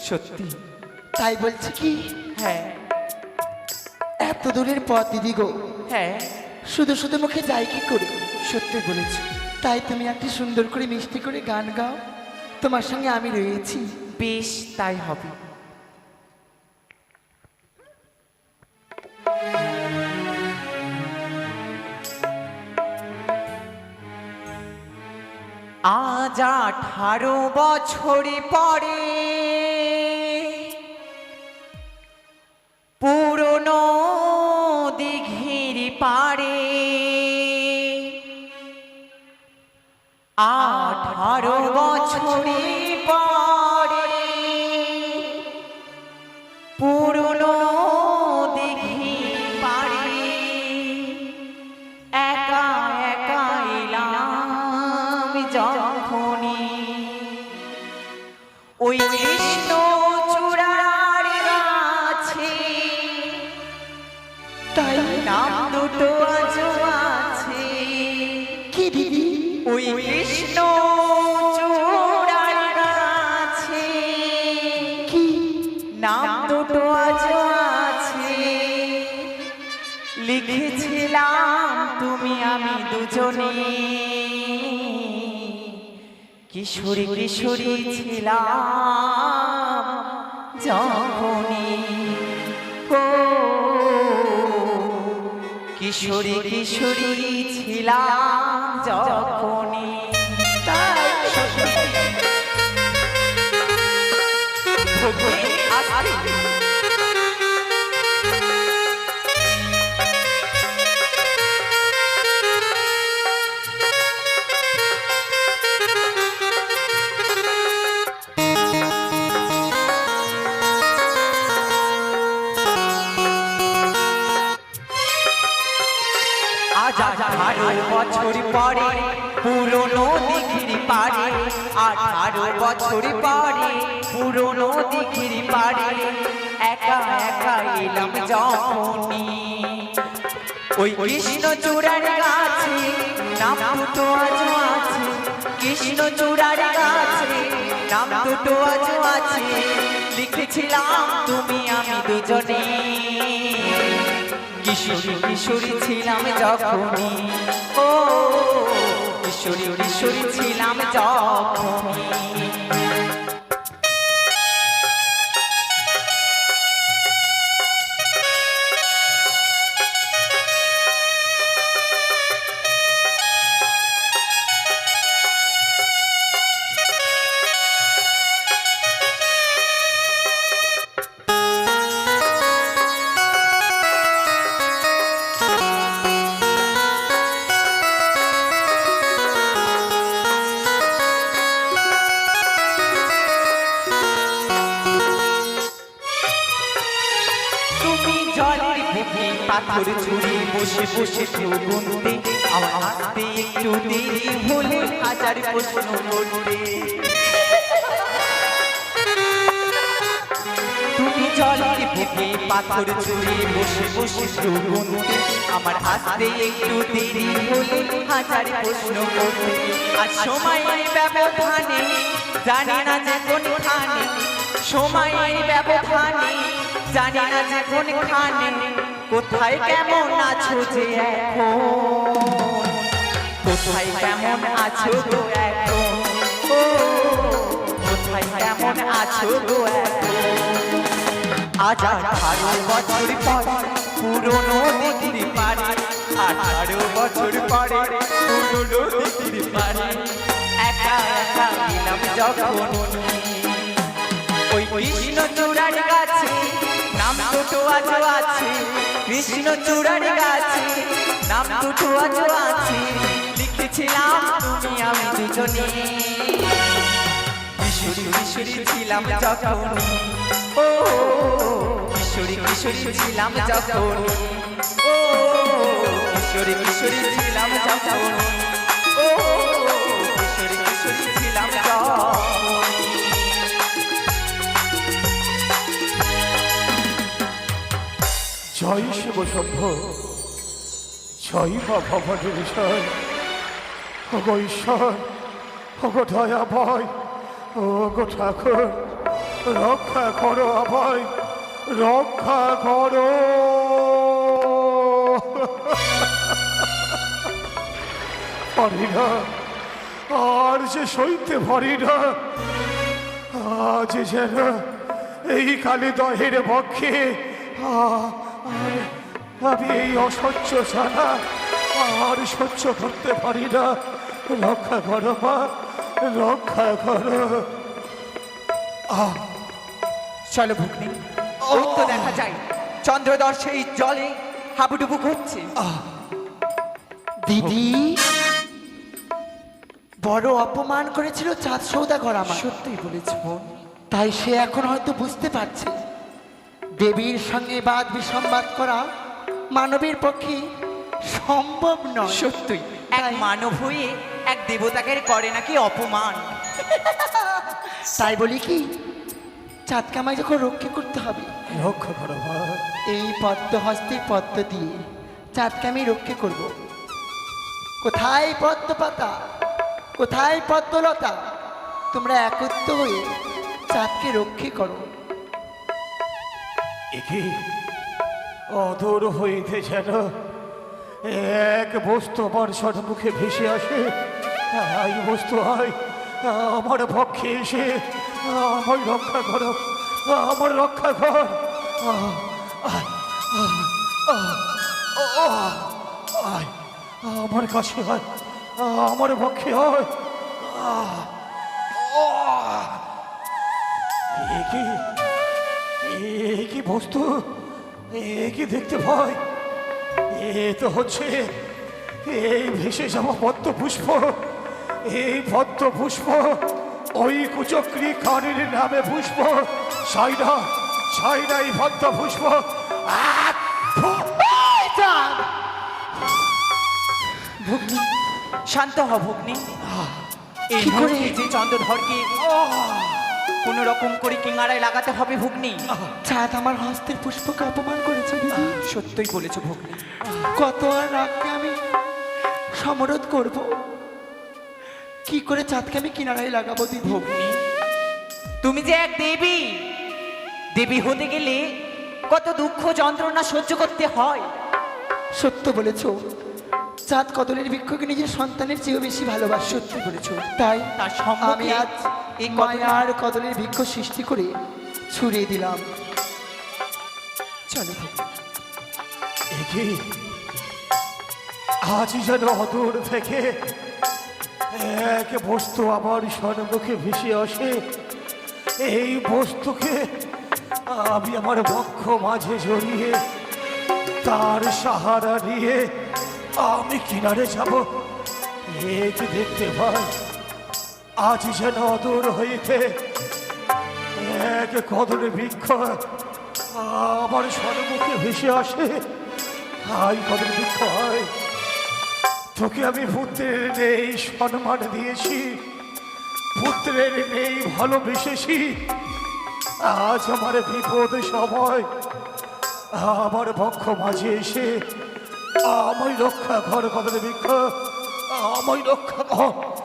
সত্যি? তাই বলছি কি? হ্যাঁ এত দূরের পথ দিদি গো, হ্যাঁ, শুধু শুধু মুখে যাই কি করে? সত্যি বলেছ। তাই তুমি একটি সুন্দর করে মিষ্টি করে গান গাও, তোমার সঙ্গে আমি রয়েছি। বেশ, তাই হবে। আজ 18 বছর পরে পুরনো দিঘির পাড়ে 18 বছর পরে পুরনো দিঘির পাড়ে একা একা এলাম যখনই ওই কৃষ্ণ চূড়ার গাছে, তাই নাম দুটো আজও আছে। কি দিদি? ওই কৃষ্ণ চূড়ার গাছে কি? নাম দুটো আজও আছে। লিখেছিলাম তুমি আমি দুজনে, কিশোরী কিশোরী ছিলাম যখনই। ও কিশোরী কিশোরী ছিলাম যখনই। তাই ভগবান আসতে আজ 18 বছর পরে পুরনো দিঘির পাড়ে, 18 বছর পরে পুরনো দিঘির পাড়ে একা একা এলাম যখনই ওই কৃষ্ণ চূড়ার গাছে, নাম দুটো আজও আছে। কৃষ্ণ চূড়ার গাছে নাম দুটো আজও আছে। লিখেছিলাম তুমি আমি দুজনে, কিশোরী কিশোরী ছিলাম যখনই। ও কিশোরী কিশোরী ছিলাম যখনই। জলের বুকে পাথর ছুঁড়ে বসে বসে কেউ গুনতে, আমার হাতে একটু দেরি হলে হাজার প্রশ্ন করতে। তুমি জলের বুকে পাথর ছুঁড়ে বসে বসে কেউ গুনতে, আমার হাতে একটু দেরি হলে হাজার প্রশ্ন করতে। আর সময়ের ব্যবধানে জানি না যে কোনখানে, সময়ের ব্যবধানে জানি না যে কোনখানে, কোথায় কেমন আছো যে এখন, কোথায় কেমন আছো গো এখন। ও কোথায় কেমন আছো গো এখন। আজ 18 বছর পর পুরনো দিঘির পাড়ে, 18 বছর পরে পুরনো দিঘির পাড়ে একা একা এলাম যখনই ওই কৃষ্ণ চূড়ার গাছে, নাম দুটো আজও আছে। কৃষ্ণ চূড়ার গাছে নাম দুটো আজও আছে। লিখেছিলাম তুমি আমি দুজনে, কিশোরী কিশোরী ছিলাম যখনই। ও কিশোরী কিশোরী ছিলাম যখনই। ও কিশোরী কিশোরী ছিলাম যখন, ও কিশোরী কিশোরী ছিলাম যখন। জয় শিব শম্ভ, জয় মা ভবানীর ঈশ্বর, ওগো ঈশ্বর, ওগো দয়া ভয়, ওগো ঠাকুর, রক্ষা করো আমায়, রক্ষা করো। পারি না, আর যে সইতে পারি না, আজ যেন এই কালী দহের পক্ষে আমি এই অসহ্য ছাড়া আর সহ্য করতে পারি না। রক্ষা করো মা, রক্ষা করো। চলো ভগ্নি, ওই তো দেখা যায় চন্দ্রদর সেই জলে হাবুডুবু করছে। দিদি বড় অপমান করেছিল চাঁদ সৌদাগর আমার, সত্যিই বলেছ বোন। তাই সে এখন হয়তো বুঝতে পারছে দেবীর সঙ্গে বাদ বিসম্বাদ করা মানবীর পক্ষে সম্ভব নয়। সত্যই এক তাই- মানব হয়ে এক দেবতাকে করে নাকি অপমান। তাই বলি কি চাঁদকে আমায় যখন রক্ষা করতে হবে, রক্ষা করো মা। এই পদ্ম হস্তে পদ্ম দিয়ে চাঁদকে আমি রক্ষা করব। কোথায় পদ্ম পাতা, কোথায় পদ্মলতা, তোমরা একত্র হয়ে চাঁদকে রক্ষা করো। একে অদূর হইতে যেন এক বস্তু আমার সন্মুখে ভেসে আসে। এই বস্তু হয় আমার পক্ষে এসে আমার রক্ষা করো, আমার রক্ষা কর। আয়, আমার কাছে হয়, আমার পক্ষে হয়। একে এ কি বস্তু, এ কি দেখতে পাই? এ তো হচ্ছে এই ভেসে যাওয়া পদ্ম পুষ্প। এই পদ্ম পুষ্প ওই কুচক্রী কানের নামে পুষ্প। সাইডা সাইডা এই পদ্ম পুষ্প। ভগ্নি শান্ত হ ভগ্নি। এই কি করে? মুহূর্তে যে চন্দ্রধরকে কোন রকম করে কিনারায় লাগাতে হবে ভগ্নি। চাঁদ আমার হস্তের পুষ্পকে অপমান করেছে দিদি। সত্যই বলেছ ভগ্নি। কত আর রাগকে আমি সমরোধ করব, কি করে চাঁদকে আমি কিনারায় লাগাবো দিদি? ভগ্নি তুমি যে এক দেবী, দেবী হতে গেলে কত দুঃখ যন্ত্রণা সহ্য করতে হয়। সত্য বলেছ, চাঁদ কদলের বৃক্ষকে নিজের সন্তানের চেয়েও বেশি ভালোবাসে। সত্যি বলেছ। তাই তার সম্মুখে আমি আজ এই এই কদলের- মায়ার কদলের বৃক্ষ সৃষ্টি করে ছুড়িয়ে দিলাম। চলো ভগ্নি। একে আজ যেন অদূর থেকে এক বস্তু আমার সন্মুখে ভেসে আসে। এই বস্তুকে আমি আমার বক্ষ মাঝে জড়িয়ে তার সাহারা নিয়ে আমি কিনারে যাব। এক দেখতে পাই আজ যেন অদূর হইতে এক কদলের বৃক্ষ আমার সন্মুখে ভেসে আসে। হাই কদলের বৃক্ষ হয়, তোকে আমি পুত্রের নেই সম্মান দিয়েছি, পুত্রের নেই ভালোবেসেছি। আজ আমার বিপদ সময় আমার বক্ষ মাঝে এসে আমায় রক্ষা কর কদলের বৃক্ষ, আমায় রক্ষা কর।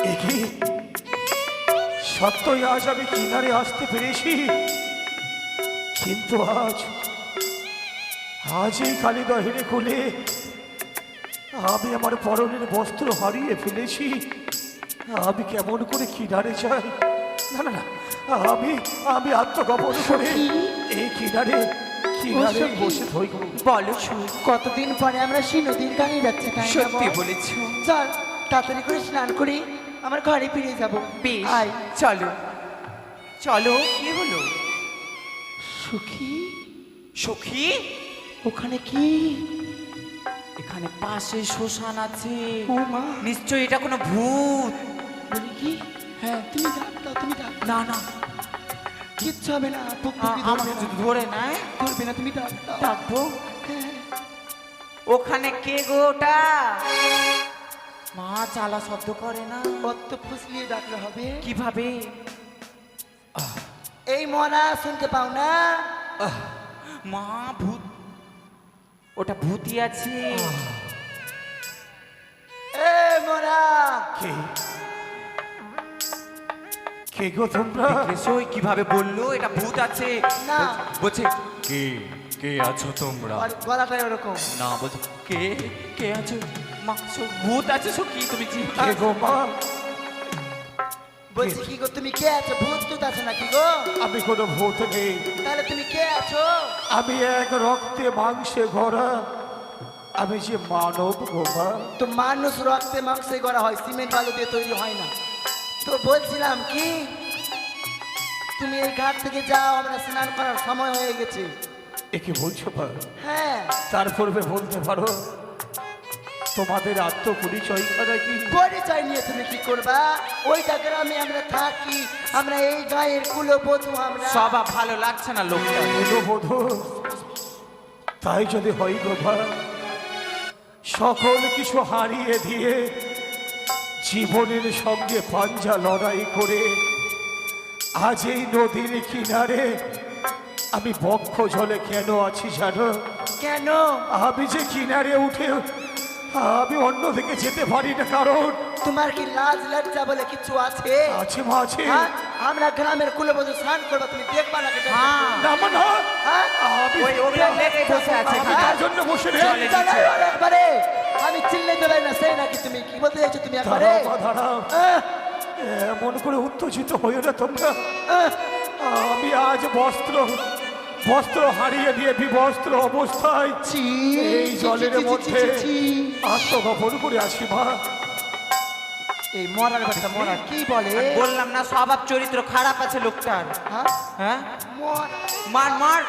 একে সত্যই আজ আমি কিনারে আসতে পেরেছি, কিন্তু আজ এই কালী দহের কোলে আমি আমার পরনের বস্ত্র হারিয়ে ফেলেছি। আমি কেমন করে কিনারে যাই? না না না, আমি আত্মগোপন করে এই কিনারে সখী। বসে থইব। বলো সুর। কতদিন পরে আমরা সেই নদীর গানে যাচ্ছি, তাই না সত্যি বল? বলেছ। চল তাড়াতাড়ি করে স্নান করে আমার ঘরে ফিরে যাব। বেশ আয় চলো চলো। কি হলো সুখী, সখী? ওখানে কি? এখানে পাশে শ্মশান আছে। ও মা, নিশ্চয়ই এটা কোনো ভূত। বলি কি হ্যাঁ তুমি ডাক দাও, তুমি ডাক দাও। না না কিচ্ছু হবে না, পুকুরি আমাকে যদি ধরে নেয় ধরবে না, তুমি ডাক দাও। ডাকবো হ্যাঁ, ওখানে কে গো ওটা? মা চালা শব্দ করে না কত ফুসলিয়ে ডাকলে হবে? কিভাবে? এই মরা শুনতে পাও না? মা ভূত, ওটা ভূতি আছে। এ মরা, কে কে গো তোমরা? দেখেছো ওই কিভাবে বললো এটা ভূত আছে? না। বলছে কে কে আছো তোমরা? আর গলাটাই ওরকম। না বলছো কে কে আছো? মা ভূত আছে কি তুমি কে চিন্তা- গো মা? বলছি কি গো, তুমি কে আছো? ভূত টুত আছে নাকি গো? আমি কোনো ভূত নেই, তাহলে তুমি কে আছো? আমি এক রক্তে মাংসে ভরা, আমি যে মানব গো মা। তো মানুষ রক্তে মাংসে করা হয়, সিমেন্ট বালু দিয়ে তৈরি হয় না। তো বলছিলাম কি, তুমি এই ঘাট থেকে যাও, আমরা স্নান করার সময় হয়ে গেছে। একে বলছো মা? হ্যাঁ, তার পূর্বে বলতে পারো তোমাদের আত্মপরিচয় করা কি? পরিচয় নিয়ে তুমি কি করবা? ওইটা গ্রামে আমরা থাকি, আমরা এই গায়ের কুলবধূ আমরা। স্বভাব ভালো লাগছে না লোকটা। বধূ, তাই যদি হয় গো মা, সকল কিছু হারিয়ে দিয়ে জীবনের সঙ্গে পাঞ্জা লড়াই করে আজ এই নদীর কিনারে আমি বক্ষ জলে কেন আছি জানো? কেন? আমি যে কিনারে উঠে আমি অন্যদিকে যেতে পারি না, কারণ তোমার কি লাজ লজ্জা বলে কিছু আছে? আছে মা, আছে। হ্যাঁ? আমরা গ্রামের কুলবধূ স্নান করবো, তুমি দেখবা না কেন? হ্যাঁ। না মা, না। হ্যাঁ? আমি ওই ওগুলো লেগে বসে আছে আমি তার জন্য বসে নেই। চলে। দাঁড়াও আর একবারে। আমি চিল্লাইতে পারি না, সেই নাকি তুমি কি বলতে চাইছো তুমি একবারে? দাঁড়াও মা, দাঁড়াও। আহ, এমন করে উত্তেজিত হয়ে না তোমরা। আহ, আমি আজ বস্ত্র বস্ত্র হারিয়ে দিয়ে বিবস্ত্র অবস্থায় ছি, এই জলের ছি, ছি, ছি, মধ্যে ছি, ছি। আত্মগোপন করে আছি মা। এই মরার বাচ্চা মরা কি বলে? বললাম না স্বভাব চরিত্র খারাপ আছে লোকটার। হ্যাঁ? হ্যাঁ মরা। মার মার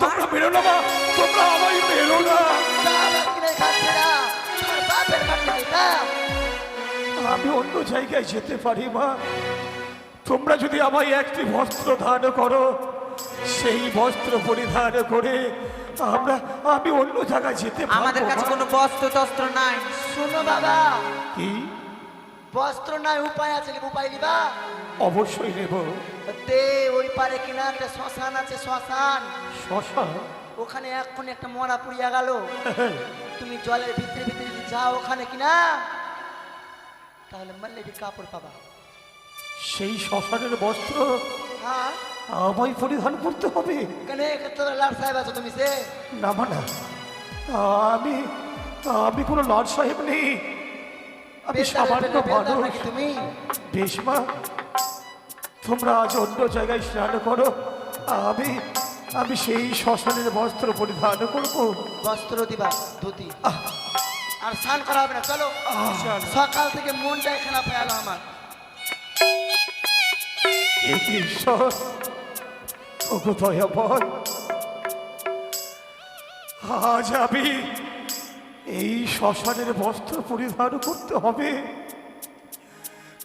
তোমরা বেরো না মা, তোমরা আমায় বেরো না। বাবা কিনে খাচ্ছে না, তোমার বাপের খাচ্ছে না। আমি অন্য জায়গায় যেতে পারি মা। তোমরা যদি আমায় একটি বস্ত্র দান করো, সেই বস্ত্র পরিধান করে আমি অন্য জায়গায় যেতে পারবো। আমাদের কাছে মা। কোনো বস্ত্র টস্ত্র নাই। শোনো বাবা, কি? বস্ত্র নাই, উপায় আছে, উপায় নিবা? অবশ্যই নেব। তে ওই পারে কিনা একটা শ্মশান আছে, শ্মশান। শ্মশান? ওখানে এক্ষুনি একটা মরা পুড়িয়া গেল। তুমি জলের ভিতরে ভিতরে যদি যাও ওখানে কিনা, তাহলে মল্লেবি কাপড় পাবা। সেই শ্মশানের বস্ত্র হ্যাঁ, আমায় পরিধান করতে হবে? কেন তোর লাল সাহেব আছো তুমি? সে না মা, না। আমি আমি কোনো লর্ড সাহেব নেই, আমি সামান্য মানুষ। নাকি তুমি? বেশ মা, তোমরা আজ অন্য জায়গায় স্নান করো, আমি সেই শ্মশানের বস্ত্র পরিধান করবো। বস্ত্র দিবা, ধুতি। আর স্নান করা হবে না, চলো। সকাল থেকে মনটা এখানে ফেলো আমার। এ কি ঈশ্বর, ওগো দয়াময়, আজ আমি এই শ্মশানের বস্ত্র পরিধান করতে হবে।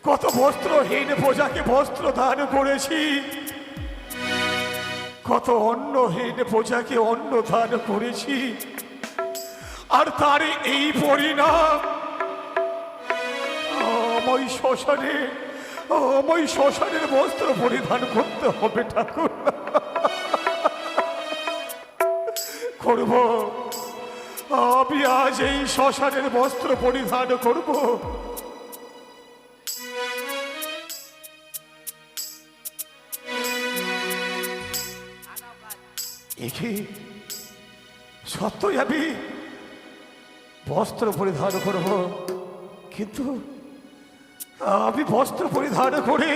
কত বস্ত্রহীন প্রজাকে বস্ত্র দান করেছি, কত অন্নহীন প্রজাকে অন্ন দান করেছি, আর তার এই পরিণাম আমায় শ্মশানের বস্ত্র পরিধান করতে হবে। ঠাকুর, করব। আমি আজ এই শ্মশানের বস্ত্র পরিধান করব। একে সত্যই আমি বস্ত্র পরিধান করব, কিন্তু আমি বস্ত্র পরিধান করে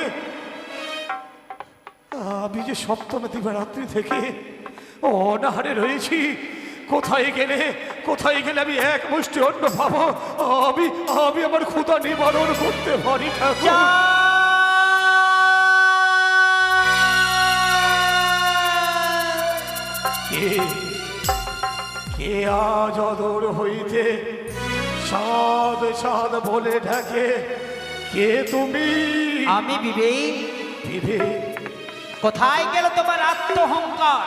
আমি যে সপ্তম দিবারাত্রি থেকে অনাহারে রয়েছি, কোথায় গেলে আমি এক মুষ্টি অন্ন পাবো? আমি আমার ক্ষুধা নিবারণ করতে পারি। ঠাকুর, কে আজ অদূর হইতে চাঁদ চাঁদ বলে ডাকে, কে তুমি? আমি বিবেক। বিবেক? কোথায় গেল তোমার আত্মহংকার?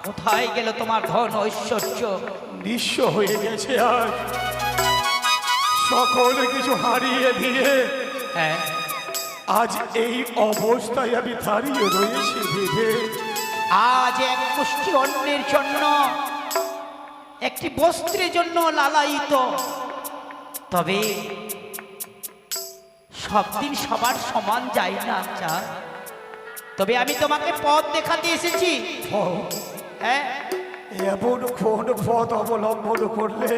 কোথায় গেল তোমার ধন ঐশ্বর্য? নিঃস্ব হয়ে গেছে আজ, সকল কিছু হারিয়ে দিয়ে হ্যাঁ, আজ এই অবস্থায় আমি দাঁড়িয়ে রয়েছি বিবেক। আজ এক মুষ্টি অন্যের জন্য, একটি বস্ত্রের জন্য লালায়িত। তবে সব দিন সবার সমান যায় না চা। তবে আমি তোমাকে পথ দেখাতে এসেছি। হ্যাঁ, এমন কোন পথ অবলম্বন করলে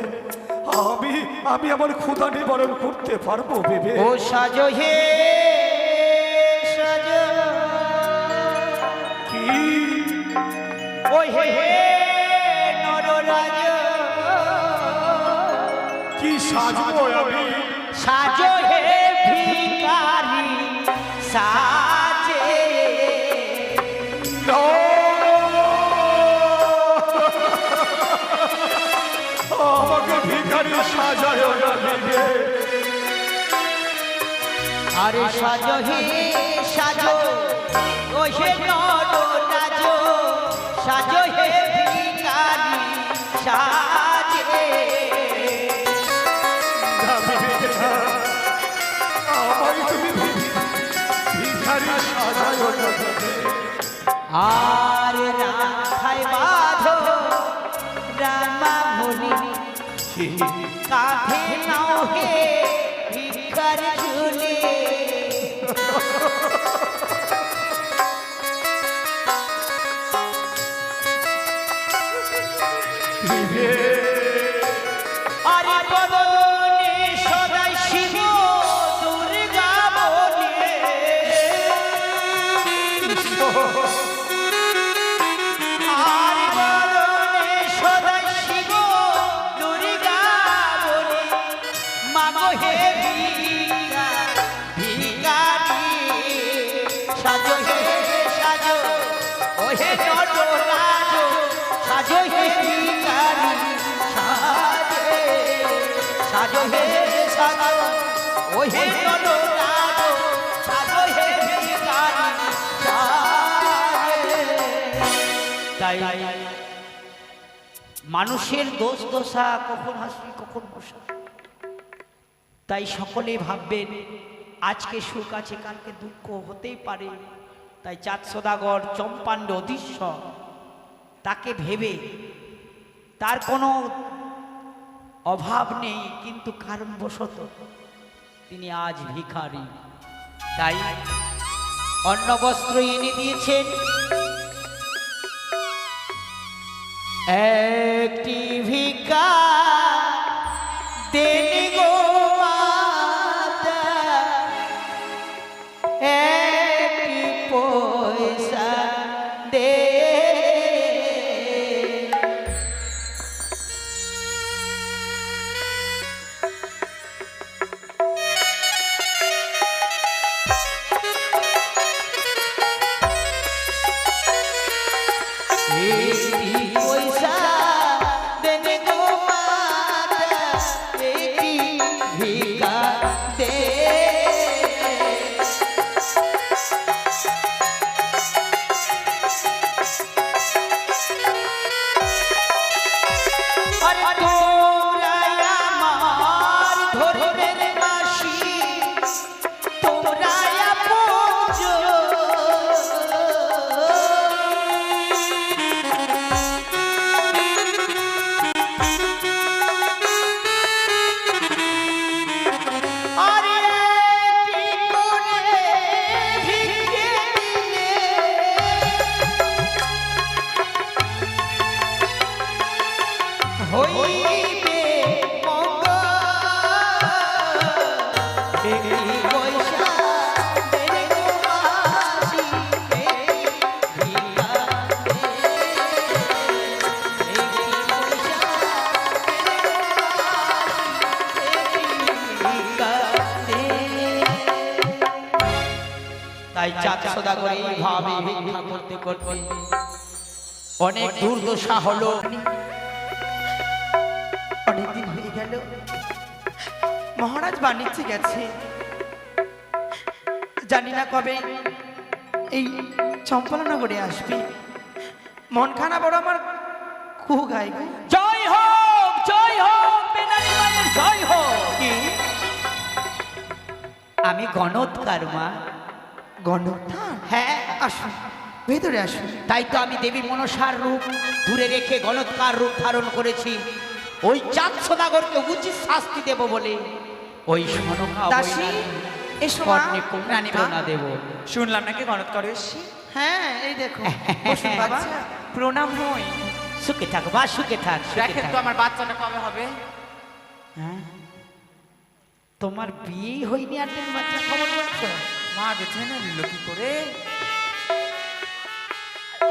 আমি আমার ক্ষুধা নিবারণ করতে পারবো বিবেক? ও সাজো হে সাজো, কি? ও হে হে নররাজ, কি সাজবো আমি? সাজো হে ভিখারি সাজে। না! আমাকে ভিখারি সাজায় না বিবেক। আরে সাজো হে সাজো, ও হে নররাজ, সাজো হে ভিখারি সাজে। না বিবেক, না। আমায় তুমি ভিখারি সাজায় না বিবেক। আর রাখায় বাঁধো রামা বলি, কাঁধে নাও হে ভিখার ঝুলি। বিবেক, আরে বদনে সদাই শিব দুর্গা বলে, আরে বদনে সদাই শিব দুর্গা বলে, মাগো হে ভিখা ভিখারি সাজো হে সাজো, ও হে নটরাজ, সাজো হে ভিখারি সাজে। সাজো হে সাজো, ও হে নটরাজ, সাজো হে ভিখারি সাজে। তাই মানুষের দোষ দশা কখন হাসি কখন বসা। তাই সকলে ভাববেন আজকে সুখ আছে কালকে দুঃখ হতেই পারে। তাই চাঁদ সদাগর চম্পাণ্ড অধীশ্বর, তাকে ভেবে তার কোনো অভাব নেই, কিন্তু কারণবশত তিনি আজ ভিখারি। তাই অন্ন বস্ত্র এনে দিয়েছেন, একটি ভিক্ষা দেন গো মাতা, একটি পয়সা দে। একটি পয়সা দেন গো মাতা, একটি ভিক্ষা দে। আরে তোরা আমার ধর্মের মাসি, তোরা আপনজন। আরে কি করে ভিক্ষে দিলে হইবে মঙ্গল, একটি পয়সা দেন গো মাসি, একটি ভিক্ষা দে। একটি পয়সা দেন গো মাসি, একটি ভিক্ষা দে। তাই চাঁদ সদাগর এইভাবে ভিক্ষা করতে করতে অনেক দুর্দশা হলো। অনেকদিন হয়ে গেল মহারাজ বাণিজ্যে গেছে, জানি না কবে এই চম্পলানগরে আসবে। মনখানা বড় আমার কু গাই গো। জয় হোক বেনালি মায়ের জয় হোক। কি আমি গণৎকার মা। গণধার? হ্যাঁ, আসুন, ভেতরে আসুন। তাই তো আমি দেবী মনসার রূপ দূরে রেখে গণৎকার রূপ ধারণ করেছি, ওই চাঁদ সদাগরকে উচিত শাস্তি দেব বলে। ওই সনকা দাসী, এসো মা। না দেব। শুনলাম নাকি গণৎকার এসছি। হ্যাঁ, এই দেখো, বসুন বাবা। প্রণাম হই। সুখে থাক বা সুখে থাক, সুখে দেখেন তো থাক। আমার বাচ্চাটা কবে হবে। হ্যাঁ? তোমার বিয়ে হয়নি আর তুমি বাচ্চা খবর বলছো? মা গেছে না নিল কি করে।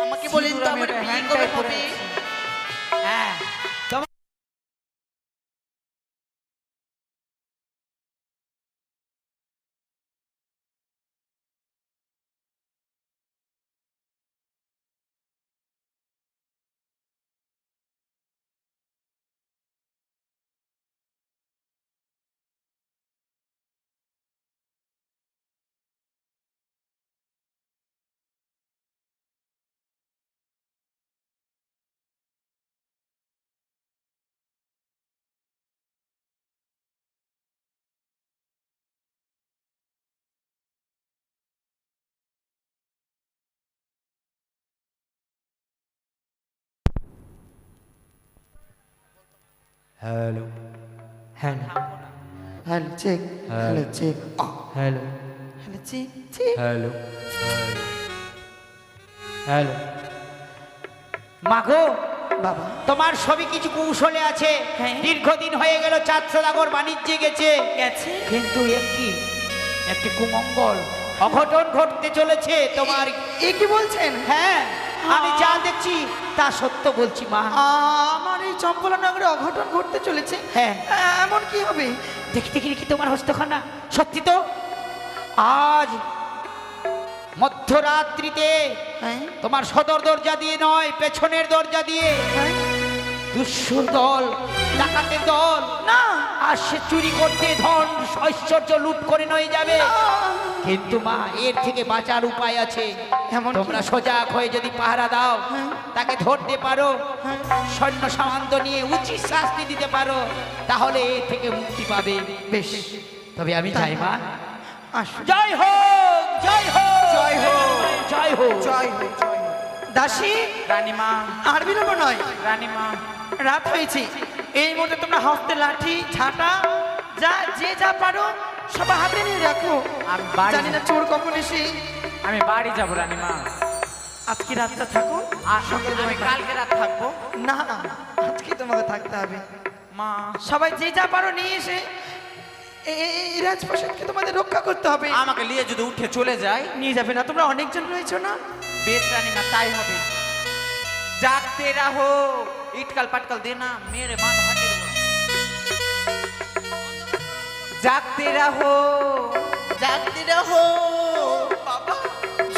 আমাকে বলেন তো আমার বিয়ে কবে হবে? হ্যাঁ, তোমার hello hello hello check, hello check, hello hello check, check. Hello hello মাগো, বাবা, তোমার সবই কিছু কৌশলে আছে। হ্যাঁ। দীর্ঘদিন হয়ে গেল চাঁদ সদাগর বাণিজ্যে গেছে, গেছে? কিন্তু একটি কুমঙ্গল অঘটন ঘটতে চলেছে তোমার। এ কি বলছেন? হ্যাঁ, আমি যা দেখছি তা সত্য বলছি মা। আমার এই চম্পলানগরে অঘটন ঘটতে চলেছে। হ্যাঁ। এমন কি হবে? দেখি কি তোমার হস্তখানা সত্যি তো? আজ মধ্যরাত্রিতে হ্যাঁ, তোমার সদর দরজা দিয়ে নয়, পেছনের দরজা দিয়ে হ্যাঁ। দুঃসুর দল, ডাকাতের দল না, আসছে চুরি করতে, ধন ঐশ্বর্য লুট করে নিয়ে যাবে। কিন্তু মা, এর থেকে বাঁচার উপায় আছে। এমন কি? তোমরা সজাগ হয়ে যদি পাহারা দাও, তাকে ধরতে পারো, সৈন্য সামন্ত নিয়ে উচিত শাস্তি দিতে পারো, তাহলে এর থেকে মুক্তি পাবে। বেশ, তবে আমি যাই মা। আসুন। জয় হোক, জয় হোক, জয় হোক, জয় হোক। জয় হোক, জয় হোক। দাসী, রানীমা, আর বিলম্ব নয়, রানীমা, রাত হয়েছে। এই মুহূর্তে তোমরা হস্তে লাঠি, ঝাঁটা, যে যা পারো সবাই হাতে নিয়ে রাখো। আমি বাড়ি জানি না চোর কখন এসে। আমি বাড়ি যাব রানীমা। আজকে রাতটা থাকো। আমি কালকে রাত থাকবো। না, আজকে তোমাকে থাকতে হবে। মা, সবাই যে যা পারো নিয়ে এসে এই রাজপ্রাসাদকে তোমাদের রক্ষা করতে হবে। আমাকে নিয়ে যদি উঠে চলে যায়। নিয়ে যাবে না? তোমরা অনেকজন রয়েছো না? বেশ রানীমা, তাই হবে। জাগতে রাহো, ইটকাল পাটকাল দে না, মেরে মাথা ফাটিয়ে দেবো। জাগতে রাহো, জাগতে রাহো বাবা,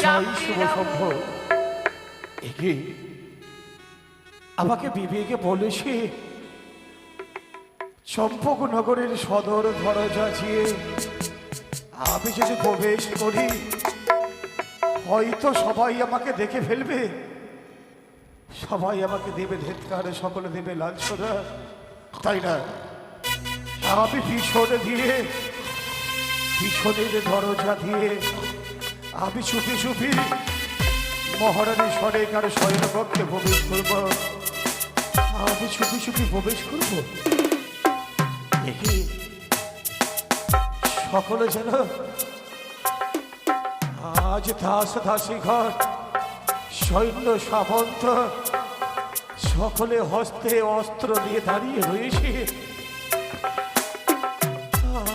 জয় শুভ সম্ভ। একে আমাকে বিবেকে বলেছে চম্পকনগরের সদর দরজা দিয়ে আমি যদি প্রবেশ করি, হয়তো সবাই আমাকে দেখে ফেলবে, সবাই আমাকে দেবে ধিক্কার, সকলে দেবে লাঞ্ছনা, তাই না? আমি পিছনের দরজা দিয়ে আমি চুপি চুপি মহারানী সরেকার শয়নকক্ষে প্রবেশ করব। আমি চুপি চুপি প্রবেশ করব, দেখি সকলে যেন আজ দাসী ঘর, সৈন্য সামন্ত সকলে হস্তে অস্ত্র নিয়ে দাঁড়িয়ে রয়েছে।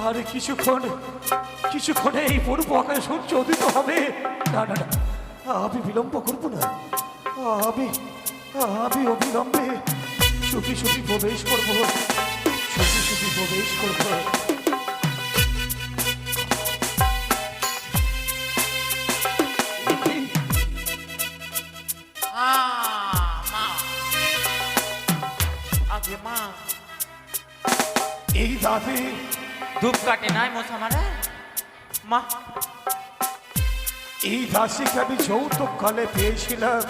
আর কিছুক্ষণে এই পূর্ব আকাশে সূর্য উদিত হবে। না না না, আমি বিলম্ব করব না। আমি অবিলম্বে চুপি চুপি প্রবেশ করব, চুপি চুপি প্রবেশ করব। মা, আগে মা, এই দাঁতে ধূপ কাটে নাই মশা মারা মা এই দাসীকে আমি যৌতুককালে পেয়েছিলাম,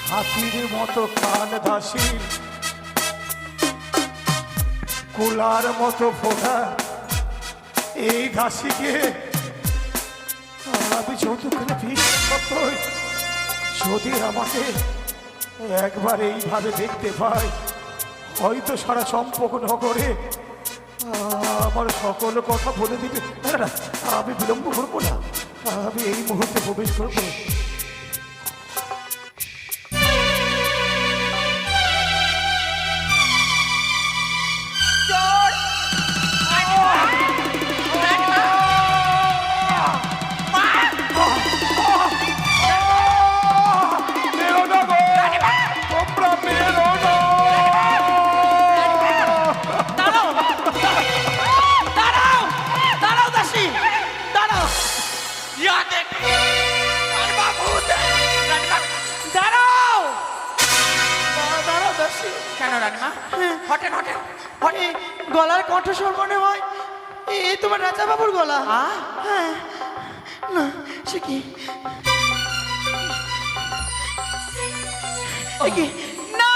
হাতির মতো কান দাসী, কুলার মতো ফোটা। এই দাসীকে আমি যৌতুককালে পেয়েছিলাম কতই। যদি আমাকে একবার এইভাবে দেখতে পাই, হয়তো সারা চম্পক নগরে আমার সকল কথা বলে দিবে। না না, আমি বিলম্ব করবো না, আমি এই মুহূর্তে প্রবেশ করবো। মেরো না গো, তোমরা মেরো না। দাঁড়াও দাঁড়াও দাঁড়াও দাসী দাঁড়াও ইয়া দেখ বাবু দাঁড়াও দাঁড়াও দাসী। কেন রানীমা হটেন হটেন এই গলার কণ্ঠস্বর মনে হয় এই তোমার রাজা বাবুর গলা। হ্যাঁ, না সে কি এ কি? না!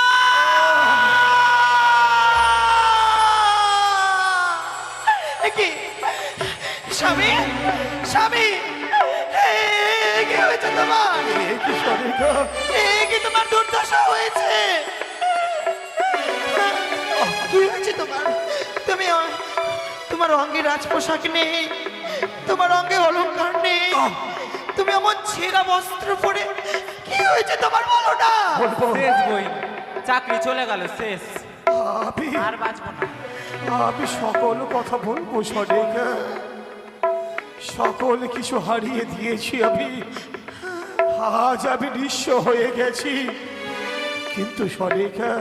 এ কি? স্বামী স্বামী এ কি হয়েছে তোমার? এ কি সরিকা? এ কি তোমার দুর্দশা হয়েছে? কি হয়েছে তোমার? তোমার অঙ্গে রাজ পোশাক নেই, তোমার অঙ্গে অলংকার নেই, তুমি এমন ছেঁড়া বস্ত্র পরে, কি হয়েছে তোমার বলো না? বলবো শেষ বই চাকরি চলে গেল শেষ আমি আর বাঁচবো না আমি সকল কথা বলবো সরিকা। সকল কিছু হারিয়ে দিয়েছি আমি, আজ আমি নিঃস্ব হয়ে গেছি। কিন্তু সরিকা,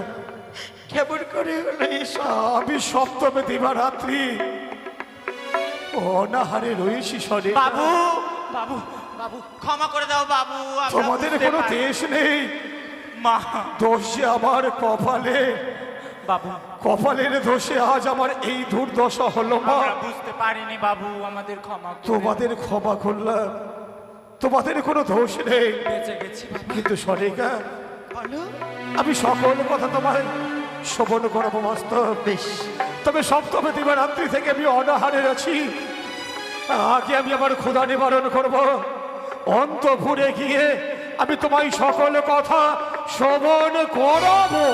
কেমন করে হলো এসব? আমি সপ্তমে দিবারাত্রি অনাহারে রয়েছি সরিকা। বাবু বাবু বাবু ক্ষমা করে দাও বাবু আমরা তোমাদের বুঝতে কোনো পারি- দেশ নেই, মা দোষ যে আমার কপালে, বাবু কপালের দোষে আজ আমার এই দুর্দশা হলো মা। আমরা বুঝতে পারিনি বাবু আমাদের ক্ষমা করে তোমাদের ক্ষমা করলাম, তোমাদের কোনো দোষ নেই। বেঁচে গেছি বাবু। কিন্তু সরিকা, বলো আমি সকল কথা তোমায় শ্রবণ করবো বাস্তব। বেশ, তবে সপ্তমে দিবারাত্রি থেকে আমি অনাহারে আছি। আগে আমি আমার ক্ষুধা নিবারণ করব, অন্তঃপুরে গিয়ে আমি তোমায় সকল কথা শ্রবণ করাবো।